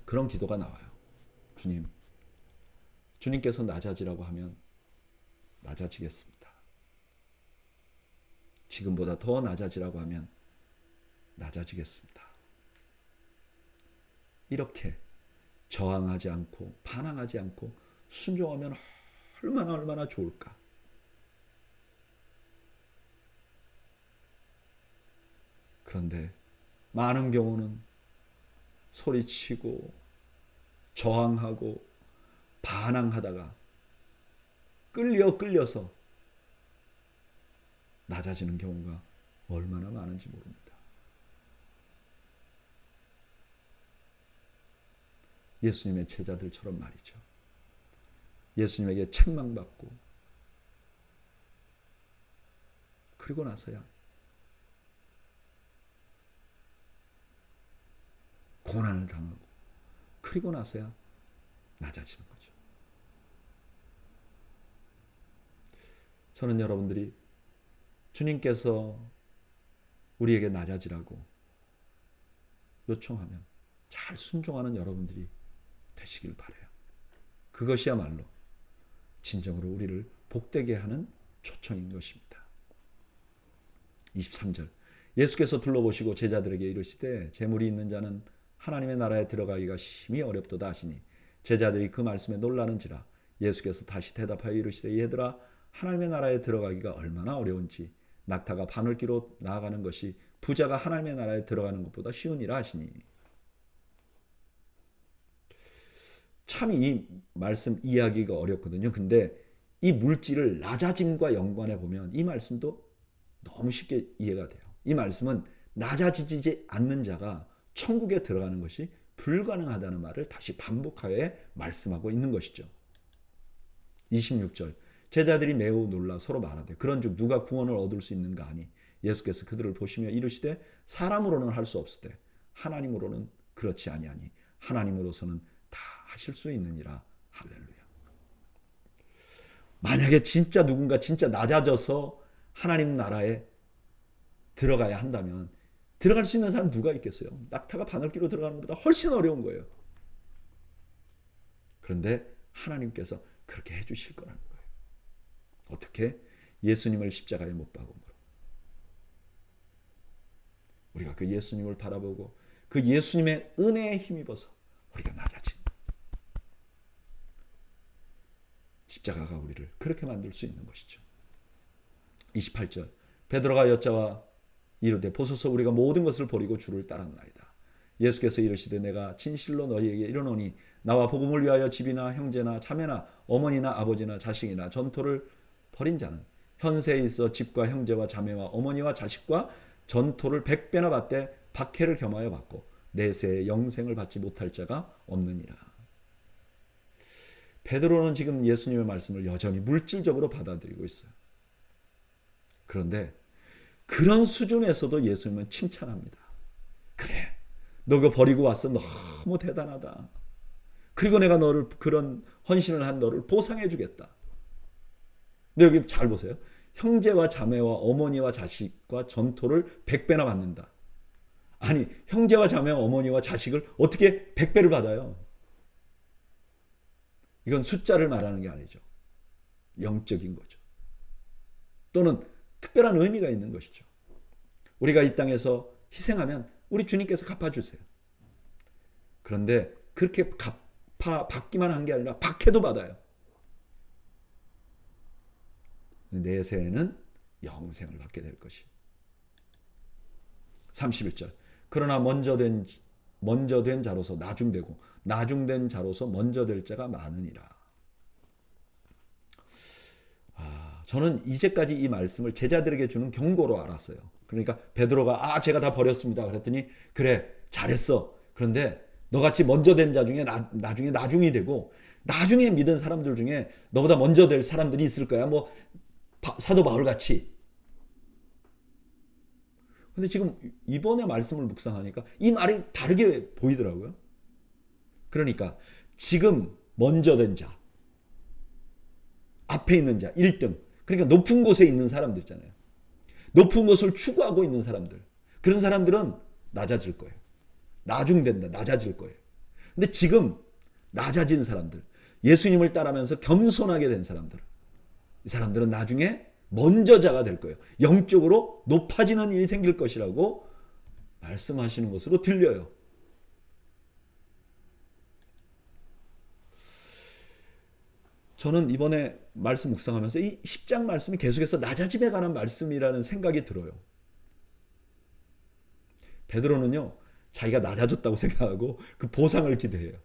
그런 기도가 나와요. 주님께서 낮아지라고 하면 낮아지겠습니다. 지금보다 더 낮아지라고 하면 낮아지겠습니다. 이렇게 저항하지 않고 반항하지 않고 순종하면 얼마나 좋을까. 그런데 많은 경우는 소리치고 저항하고 반항하다가 끌려서 낮아지는 경우가 얼마나 많은지 모릅니다. 예수님의 제자들처럼 말이죠. 예수님에게 책망받고 그리고 나서야 고난을 당하고 그리고 나서야 낮아지는 거죠. 저는 여러분들이 주님께서 우리에게 낮아지라고 요청하면 잘 순종하는 여러분들이 되시길 바라요. 그것이야말로 진정으로 우리를 복되게 하는 초청인 것입니다. 23절 예수께서 둘러보시고 제자들에게 이르시되 재물이 있는 자는 하나님의 나라에 들어가기가 심히 어렵도다 하시니 제자들이 그 말씀에 놀라는지라. 예수께서 다시 대답하여 이르시되 얘들아 하나님의 나라에 들어가기가 얼마나 어려운지 낙타가 바늘기로 나아가는 것이 부자가 하나님의 나라에 들어가는 것보다 쉬우니라 하시니. 참 이 말씀 이해하기가 어렵거든요. 근데 이 물질을 낮아짐과 연관해 보면 이 말씀도 너무 쉽게 이해가 돼요. 이 말씀은 낮아지지 않는 자가 천국에 들어가는 것이 불가능하다는 말을 다시 반복하여 말씀하고 있는 것이죠. 26절 제자들이 매우 놀라 서로 말하되 그런즉 누가 구원을 얻을 수 있는가 하니 예수께서 그들을 보시며 이르시되 사람으로는 할 수 없으되 하나님으로는 그렇지 아니하니 하나님으로서는 다 하실 수 있느니라. 할렐루야. 만약에 진짜 누군가 진짜 낮아져서 하나님 나라에 들어가야 한다면 들어갈 수 있는 사람 누가 있겠어요? 낙타가 바늘기로 들어가는 것보다 훨씬 어려운 거예요. 그런데 하나님께서 그렇게 해주실 거라는 거예요. 어떻게? 예수님을 십자가에 못 박음으로. 우리가 그 예수님을 바라보고 그 예수님의 은혜에 힘입어서 우리가 낮아진 십자가가 우리를 그렇게 만들 수 있는 것이죠. 28절 베드로가 여자와 이르되 보소서 우리가 모든 것을 버리고 주를 따랐나이다. 예수께서 이르시되 내가 진실로 너희에게 이르노니 나와 복음을 위하여 집이나 형제나 자매나 어머니나 아버지나 자식이나 전토를 벌인 자는 현세에 있어 집과 형제와 자매와 어머니와 자식과 전토를 100배나 받되 박해를 겸하여 받고 내세에 영생을 받지 못할 자가 없느니라. 베드로는 지금 예수님의 말씀을 여전히 물질적으로 받아들이고 있어요. 그런데 그런 수준에서도 예수님은 칭찬합니다. 그래, 너 그거 버리고 왔어. 너무 대단하다. 그리고 내가 너를 그런 헌신을 한 너를 보상해 주겠다. 근데 여기 잘 보세요. 형제와 자매와 어머니와 자식과 전토를 100배나 받는다. 아니, 형제와 자매와 어머니와 자식을 어떻게 100배를 받아요? 이건 숫자를 말하는 게 아니죠. 영적인 거죠. 또는 특별한 의미가 있는 것이죠. 우리가 이 땅에서 희생하면 우리 주님께서 갚아주세요. 그런데 그렇게 받기만 한 게 아니라 박해도 받아요. 내세에는 영생을 받게 될 것이. 31절. 그러나 먼저 된 자로서 나중되고 나중된 자로서 먼저 될 자가 많으니라. 저는 이제까지 이 말씀을 제자들에게 주는 경고로 알았어요. 그러니까 베드로가 제가 다 버렸습니다. 그랬더니 그래 잘했어. 그런데 너같이 먼저 된 자 중에 나중에 나중이 되고 나중에 믿은 사람들 중에 너보다 먼저 될 사람들이 있을 거야. 뭐 사도 바울 같이. 근데 지금 이번에 말씀을 묵상하니까 이 말이 다르게 보이더라고요. 그러니까 지금 먼저 된 자, 앞에 있는 자, 1등. 그러니까 높은 곳에 있는 사람들 있잖아요. 높은 곳을 추구하고 있는 사람들. 그런 사람들은 낮아질 거예요. 나중된다. 낮아질 거예요. 근데 지금 낮아진 사람들, 예수님을 따라하면서 겸손하게 된 사람들, 이 사람들은 나중에 먼저 자가 될 거예요. 영적으로 높아지는 일이 생길 것이라고 말씀하시는 것으로 들려요. 저는 이번에 말씀 묵상하면서 이 10장 말씀이 계속해서 낮아짐에 관한 말씀이라는 생각이 들어요. 베드로는요, 자기가 낮아졌다고 생각하고 그 보상을 기대해요.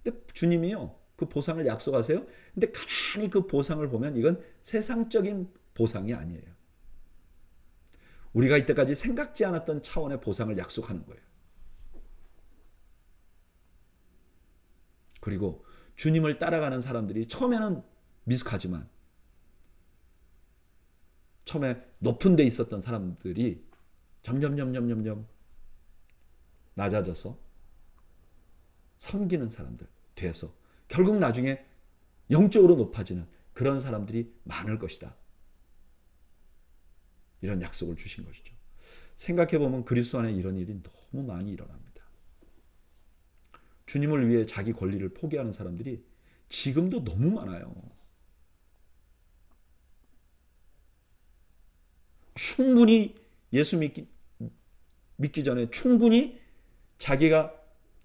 근데 주님이요, 그 보상을 약속하세요. 근데 가만히 그 보상을 보면 이건 세상적인 보상이 아니에요. 우리가 이때까지 생각지 않았던 차원의 보상을 약속하는 거예요. 그리고 주님을 따라가는 사람들이 처음에는 미숙하지만 처음에 높은 데 있었던 사람들이 점점 낮아져서 섬기는 사람들 돼서 결국 나중에 영적으로 높아지는 그런 사람들이 많을 것이다. 이런 약속을 주신 것이죠. 생각해보면 그리스도 안에 이런 일이 너무 많이 일어납니다. 주님을 위해 자기 권리를 포기하는 사람들이 지금도 너무 많아요. 충분히 예수 믿기 전에 충분히 자기가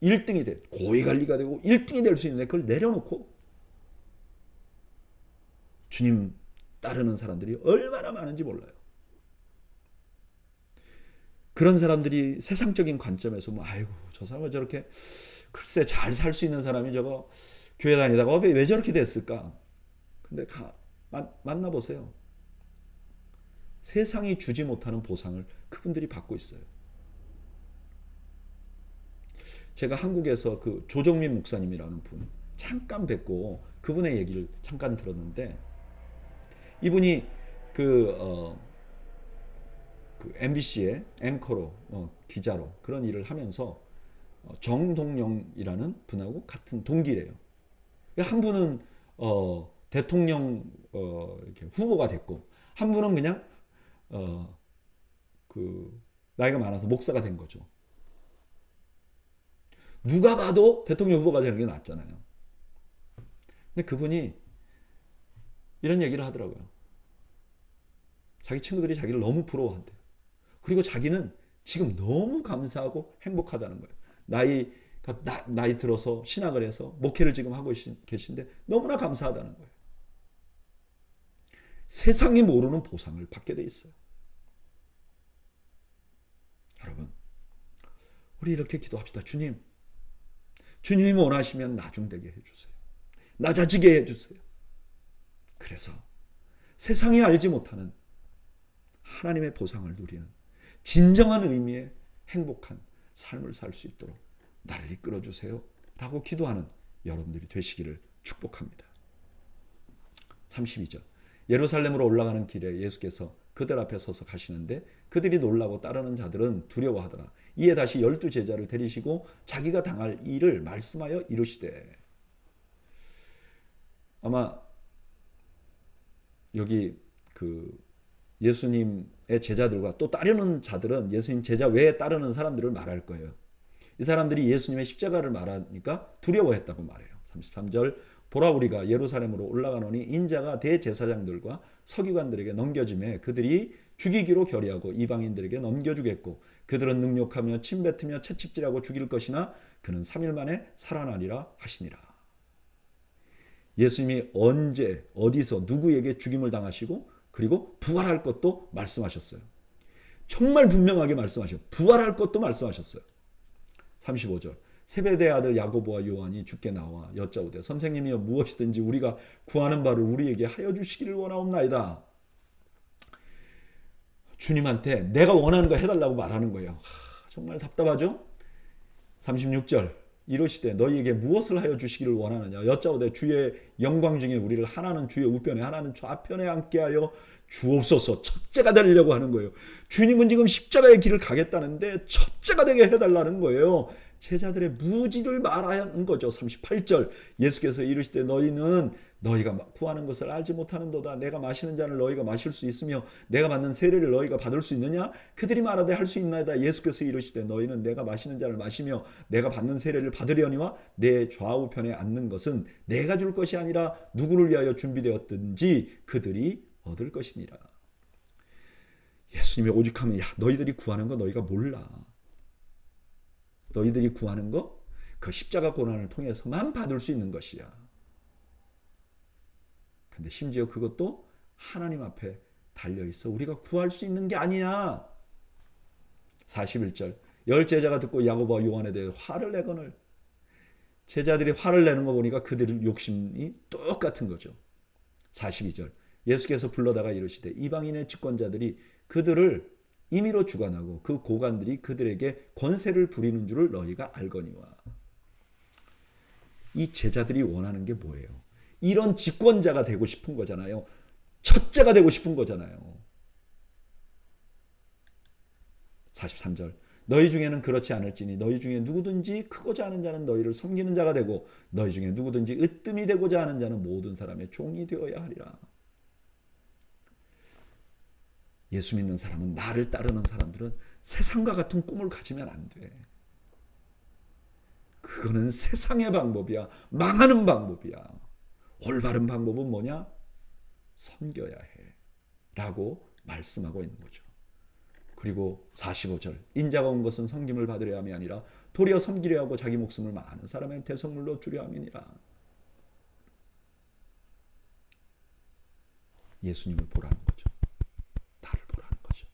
1등이 돼, 고위관리가 되고 1등이 될 수 있는데 그걸 내려놓고 주님 따르는 사람들이 얼마나 많은지 몰라요. 그런 사람들이 세상적인 관점에서 아이고 저 사람은 저렇게 글쎄 잘 살 수 있는 사람이 저거 교회 다니다가 왜 저렇게 됐을까? 근데 만나보세요. 세상이 주지 못하는 보상을 그분들이 받고 있어요. 제가 한국에서 그 조정민 목사님이라는 분 잠깐 뵙고 그분의 얘기를 잠깐 들었는데 이분이 그 MBC의 앵커로 기자로 그런 일을 하면서 정동영이라는 분하고 같은 동기래요. 한 분은 대통령 이렇게 후보가 됐고 한 분은 그냥 그 나이가 많아서 목사가 된 거죠. 누가 봐도 대통령 후보가 되는 게 낫잖아요. 근데 그분이 이런 얘기를 하더라고요. 자기 친구들이 자기를 너무 부러워한대요. 그리고 자기는 지금 너무 감사하고 행복하다는 거예요. 나이 들어서 신학을 해서 목회를 지금 하고 계신데 너무나 감사하다는 거예요. 세상이 모르는 보상을 받게 돼 있어요. 우리 이렇게 기도합시다. 주님이 원하시면 나중되게 해주세요. 낮아지게 해주세요. 그래서 세상이 알지 못하는 하나님의 보상을 누리는 진정한 의미의 행복한 삶을 살 수 있도록 나를 이끌어주세요 라고 기도하는 여러분들이 되시기를 축복합니다. 32절 예루살렘으로 올라가는 길에 예수께서 그들 앞에 서서 가시는데 그들이 놀라고 따르는 자들은 두려워하더라. 이에 다시 12제자를 데리시고 자기가 당할 일을 말씀하여 이르시되. 아마 여기 그 예수님의 제자들과 또 따르는 자들은 예수님 제자 외에 따르는 사람들을 말할 거예요. 이 사람들이 예수님의 십자가를 말하니까 두려워했다고 말해요. 33절 보라 우리가 예루살렘으로 올라가노니 인자가 대제사장들과 서기관들에게 넘겨짐에 그들이 죽이기로 결의하고 이방인들에게 넘겨주겠고 그들은 능욕하며 침뱉으며 채찍질하고 죽일 것이나 그는 3일 만에 살아나리라 하시니라. 예수님이 언제 어디서 누구에게 죽임을 당하시고 그리고 부활할 것도 말씀하셨어요. 정말 분명하게 말씀하셨어요. 부활할 것도 말씀하셨어요. 35절 세베대 아들 야고보와 요한이 주께 나와 여짜오되 선생님이여 무엇이든지 우리가 구하는 바를 우리에게 하여 주시기를 원하옵나이다. 주님한테 내가 원하는 거 해달라고 말하는 거예요. 정말 답답하죠? 36절 이르시되 너희에게 무엇을 하여 주시기를 원하느냐 여짜오되 주의 영광 중에 우리를 하나는 주의 우편에 하나는 좌편에 앉게 하여 주옵소서. 첫째가 되려고 하는 거예요. 주님은 지금 십자가의 길을 가겠다는데 첫째가 되게 해달라는 거예요. 제자들의 무지를 말하는 거죠. 38절 예수께서 이르시되 너희는 너희가 구하는 것을 알지 못하는도다. 내가 마시는 잔을 너희가 마실 수 있으며 내가 받는 세례를 너희가 받을 수 있느냐? 그들이 말하되 할 수 있나이다. 예수께서 이르시되 너희는 내가 마시는 잔을 마시며 내가 받는 세례를 받으려니와 내 좌우편에 앉는 것은 내가 줄 것이 아니라 누구를 위하여 준비되었든지 그들이 얻을 것이니라. 예수님이 오죽하면 야 너희들이 구하는 거 너희가 몰라. 너희들이 구하는 거 그 십자가 고난을 통해서만 받을 수 있는 것이야. 근데 심지어 그것도 하나님 앞에 달려있어 우리가 구할 수 있는 게 아니야. 41절 열 제자가 듣고 야고보와 요한에 대해 화를 내거늘. 제자들이 화를 내는 거 보니까 그들의 욕심이 똑같은 거죠. 42절 예수께서 불러다가 이르시되 이방인의 집권자들이 그들을 임의로 주관하고 그 고관들이 그들에게 권세를 부리는 줄을 너희가 알거니와. 이 제자들이 원하는 게 뭐예요? 이런 집권자가 되고 싶은 거잖아요. 첫째가 되고 싶은 거잖아요. 43절 너희 중에는 그렇지 않을지니 너희 중에 누구든지 크고자 하는 자는 너희를 섬기는 자가 되고 너희 중에 누구든지 으뜸이 되고자 하는 자는 모든 사람의 종이 되어야 하리라. 예수 믿는 사람은 나를 따르는 사람들은 세상과 같은 꿈을 가지면 안 돼. 그거는 세상의 방법이야. 망하는 방법이야. 올바른 방법은 뭐냐? 섬겨야 해 라고 말씀하고 있는 거죠. 그리고 45절 인자가 온 것은 섬김을 받으려 함이 아니라 도리어 섬기려 하고 자기 목숨을 많은 사람의 대성물로 주려 함이니라. 예수님을 보라는 거죠. 나를 보라는 거죠.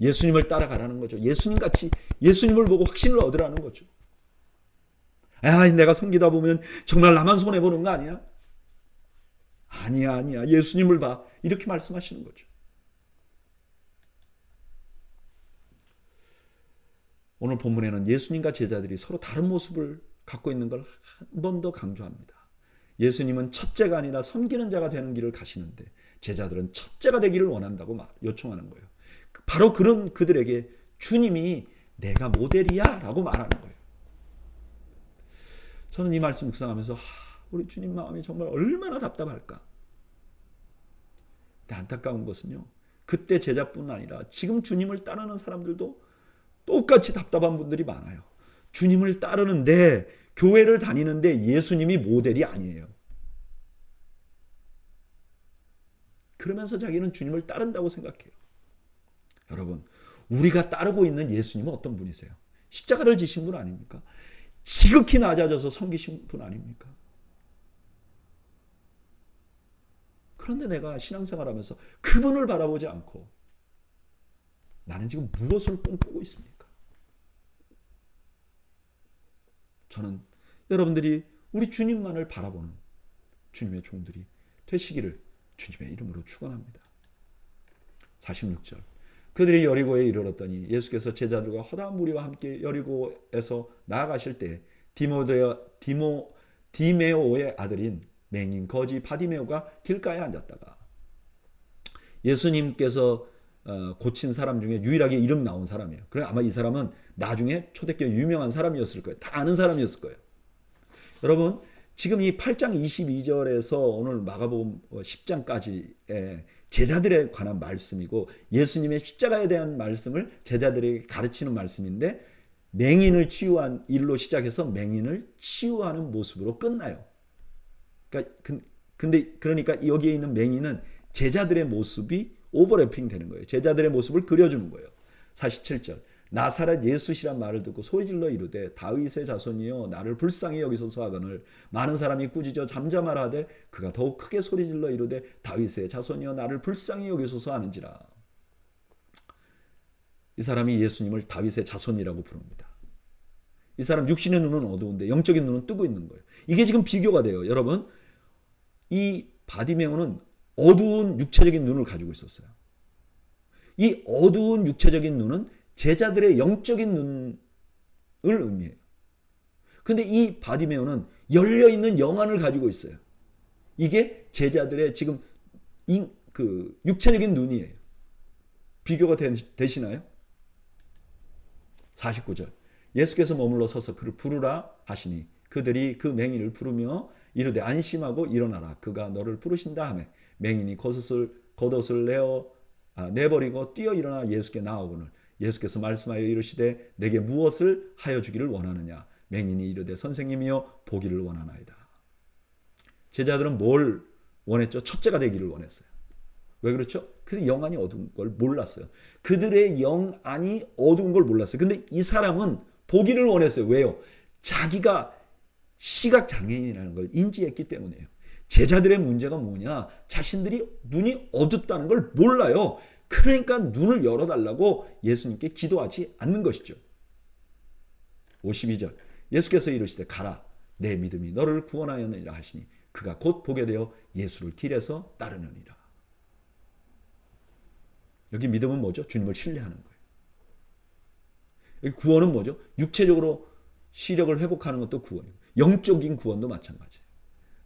예수님을 따라가라는 거죠. 예수님같이 예수님을 보고 확신을 얻으라는 거죠. 내가 섬기다 보면 정말 나만 손해보는 거 아니야? 아니야. 예수님을 봐. 이렇게 말씀하시는 거죠. 오늘 본문에는 예수님과 제자들이 서로 다른 모습을 갖고 있는 걸 한 번 더 강조합니다. 예수님은 첫째가 아니라 섬기는 자가 되는 길을 가시는데 제자들은 첫째가 되기를 원한다고 요청하는 거예요. 바로 그런 그들에게 주님이 내가 모델이야 라고 말하는 거예요. 저는 이 말씀 묵상하면서 우리 주님 마음이 정말 얼마나 답답할까. 근데 안타까운 것은요. 그때 제자뿐 아니라 지금 주님을 따르는 사람들도 똑같이 답답한 분들이 많아요. 주님을 따르는데 교회를 다니는데 예수님이 모델이 아니에요. 그러면서 자기는 주님을 따른다고 생각해요. 여러분 우리가 따르고 있는 예수님은 어떤 분이세요? 십자가를 지신 분 아닙니까? 지극히 낮아져서 섬기신 분 아닙니까? 그런데 내가 신앙생활하면서 그분을 바라보지 않고 나는 지금 무엇을 꿈꾸고 있습니까? 저는 여러분들이 우리 주님만을 바라보는 주님의 종들이 되시기를 주님의 이름으로 축원합니다. 46절. 그들이 여리고에 이르렀더니 예수께서 제자들과 허다한 무리와 함께 여리고에서 나아가실 때 디메오의 아들인 맹인 거지 바디메오가 길가에 앉았다가, 예수님께서 고친 사람 중에 유일하게 이름 나온 사람이에요. 그래 아마 이 사람은 나중에 초대교회 유명한 사람이었을 거예요. 다 아는 사람이었을 거예요. 여러분, 지금 이 8장 22절에서 오늘 마가복음 10장까지의 제자들에 관한 말씀이고, 예수님의 십자가에 대한 말씀을 제자들에게 가르치는 말씀인데, 맹인을 치유한 일로 시작해서 맹인을 치유하는 모습으로 끝나요. 그러니까 여기에 있는 맹인은 제자들의 모습이 오버래핑 되는 거예요. 제자들의 모습을 그려주는 거예요. 47절. 나사렛 예수시란 말을 듣고 소리질러 이르되 다윗의 자손이여 나를 불쌍히 여기소서 하거늘 많은 사람이 꾸짖어 잠잠하라 하되 그가 더욱 크게 소리질러 이르되 다윗의 자손이여 나를 불쌍히 여기소서 하는지라. 이 사람이 예수님을 다윗의 자손이라고 부릅니다. 이 사람 육신의 눈은 어두운데 영적인 눈은 뜨고 있는 거예요. 이게 지금 비교가 돼요. 여러분, 이 바디메오는 어두운 육체적인 눈을 가지고 있었어요. 이 어두운 육체적인 눈은 제자들의 영적인 눈을 의미해요. 그런데 이 바디메오는 열려있는 영안을 가지고 있어요. 이게 제자들의 지금 육체적인 눈이에요. 비교가 되시나요? 49절. 예수께서 머물러 서서 그를 부르라 하시니 그들이 그 맹인을 부르며 이르되 안심하고 일어나라 그가 너를 부르신다 하매 맹인이 겉옷을 내버리고 뛰어 일어나 예수께 나아오거늘 예수께서 말씀하여 이르시되 내게 무엇을 하여 주기를 원하느냐. 맹인이 이르되 선생님이여 보기를 원하나이다. 제자들은 뭘 원했죠? 첫째가 되기를 원했어요. 왜 그렇죠? 그들의 영안이 어두운 걸 몰랐어요. 그들의 영안이 어두운 걸 몰랐어요. 근데 이 사람은 보기를 원했어요. 왜요? 자기가 시각장애인이라는 걸 인지했기 때문이에요. 제자들의 문제가 뭐냐? 자신들이 눈이 어둡다는 걸 몰라요. 그러니까 눈을 열어달라고 예수님께 기도하지 않는 것이죠. 52절. 예수께서 이르시되 가라 내 믿음이 너를 구원하였느니라 하시니 그가 곧 보게 되어 예수를 길에서 따르느니라. 여기 믿음은 뭐죠? 주님을 신뢰하는 거예요. 여기 구원은 뭐죠? 육체적으로 시력을 회복하는 것도 구원이고 영적인 구원도 마찬가지예요.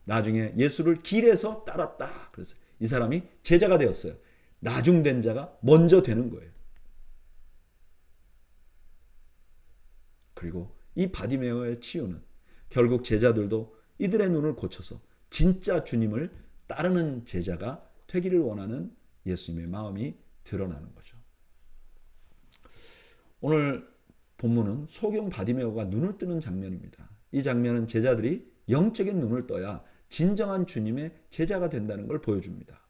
나중에 예수를 길에서 따랐다. 그래서 이 사람이 제자가 되었어요. 나중된 자가 먼저 되는 거예요. 그리고 이 바디메오의 치유는 결국 제자들도 이들의 눈을 고쳐서 진짜 주님을 따르는 제자가 되기를 원하는 예수님의 마음이 드러나는 거죠. 오늘 본문은 소경 바디메오가 눈을 뜨는 장면입니다. 이 장면은 제자들이 영적인 눈을 떠야 진정한 주님의 제자가 된다는 걸 보여줍니다.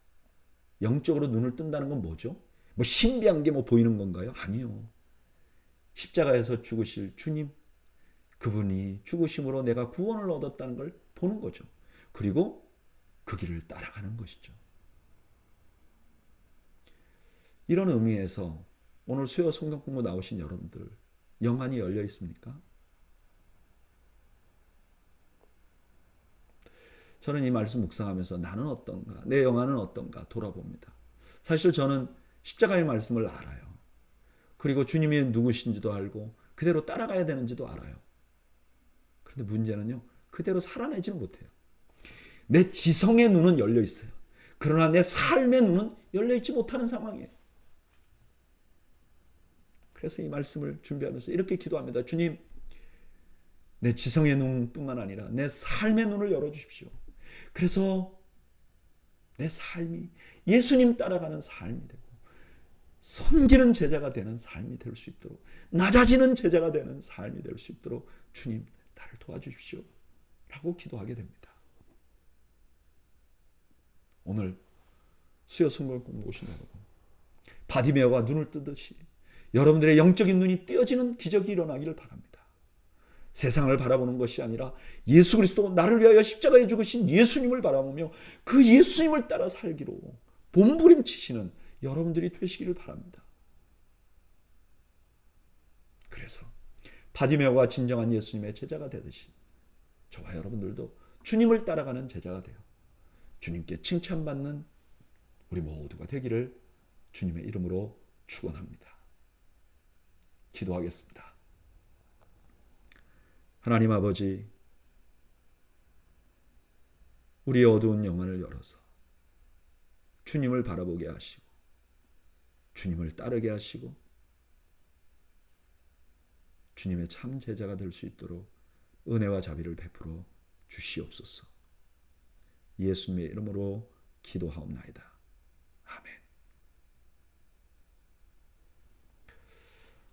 영적으로 눈을 뜬다는 건 뭐죠? 신비한 게 보이는 건가요? 아니요. 십자가에서 죽으실 주님, 그분이 죽으심으로 내가 구원을 얻었다는 걸 보는 거죠. 그리고 그 길을 따라가는 것이죠. 이런 의미에서 오늘 수요 성경 공부 나오신 여러분들 영안이 열려 있습니까? 저는 이 말씀 묵상하면서 나는 어떤가, 내 영안은 어떤가 돌아봅니다. 사실 저는 십자가의 말씀을 알아요. 그리고 주님이 누구신지도 알고 그대로 따라가야 되는지도 알아요. 그런데 문제는요, 그대로 살아내지는 못해요. 내 지성의 눈은 열려 있어요. 그러나 내 삶의 눈은 열려 있지 못하는 상황이에요. 그래서 이 말씀을 준비하면서 이렇게 기도합니다. 주님, 내 지성의 눈뿐만 아니라 내 삶의 눈을 열어주십시오. 그래서 내 삶이 예수님 따라가는 삶이 되고 섬기는 제자가 되는 삶이 될 수 있도록, 낮아지는 제자가 되는 삶이 될 수 있도록 주님 나를 도와주십시오 라고 기도하게 됩니다. 오늘 수요 성경 공부 오신 여러분, 바디메오가 눈을 뜨듯이 여러분들의 영적인 눈이 띄어지는 기적이 일어나기를 바랍니다. 세상을 바라보는 것이 아니라 예수 그리스도, 나를 위하여 십자가에 죽으신 예수님을 바라보며 그 예수님을 따라 살기로 몸부림치시는 여러분들이 되시기를 바랍니다. 그래서 바디메오가 진정한 예수님의 제자가 되듯이 저와 여러분들도 주님을 따라가는 제자가 되어 주님께 칭찬받는 우리 모두가 되기를 주님의 이름으로 축원합니다. 기도하겠습니다. 하나님 아버지, 우리의 어두운 영안을 열어서 주님을 바라보게 하시고 주님을 따르게 하시고 주님의 참 제자가 될 수 있도록 은혜와 자비를 베풀어 주시옵소서. 예수님의 이름으로 기도하옵나이다. 아멘.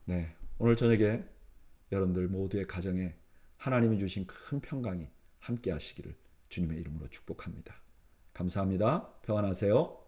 네, 오늘 저녁에 여러분들 모두의 가정에 하나님이 주신 큰 평강이 함께 하시기를 주님의 이름으로 축복합니다. 감사합니다. 평안하세요.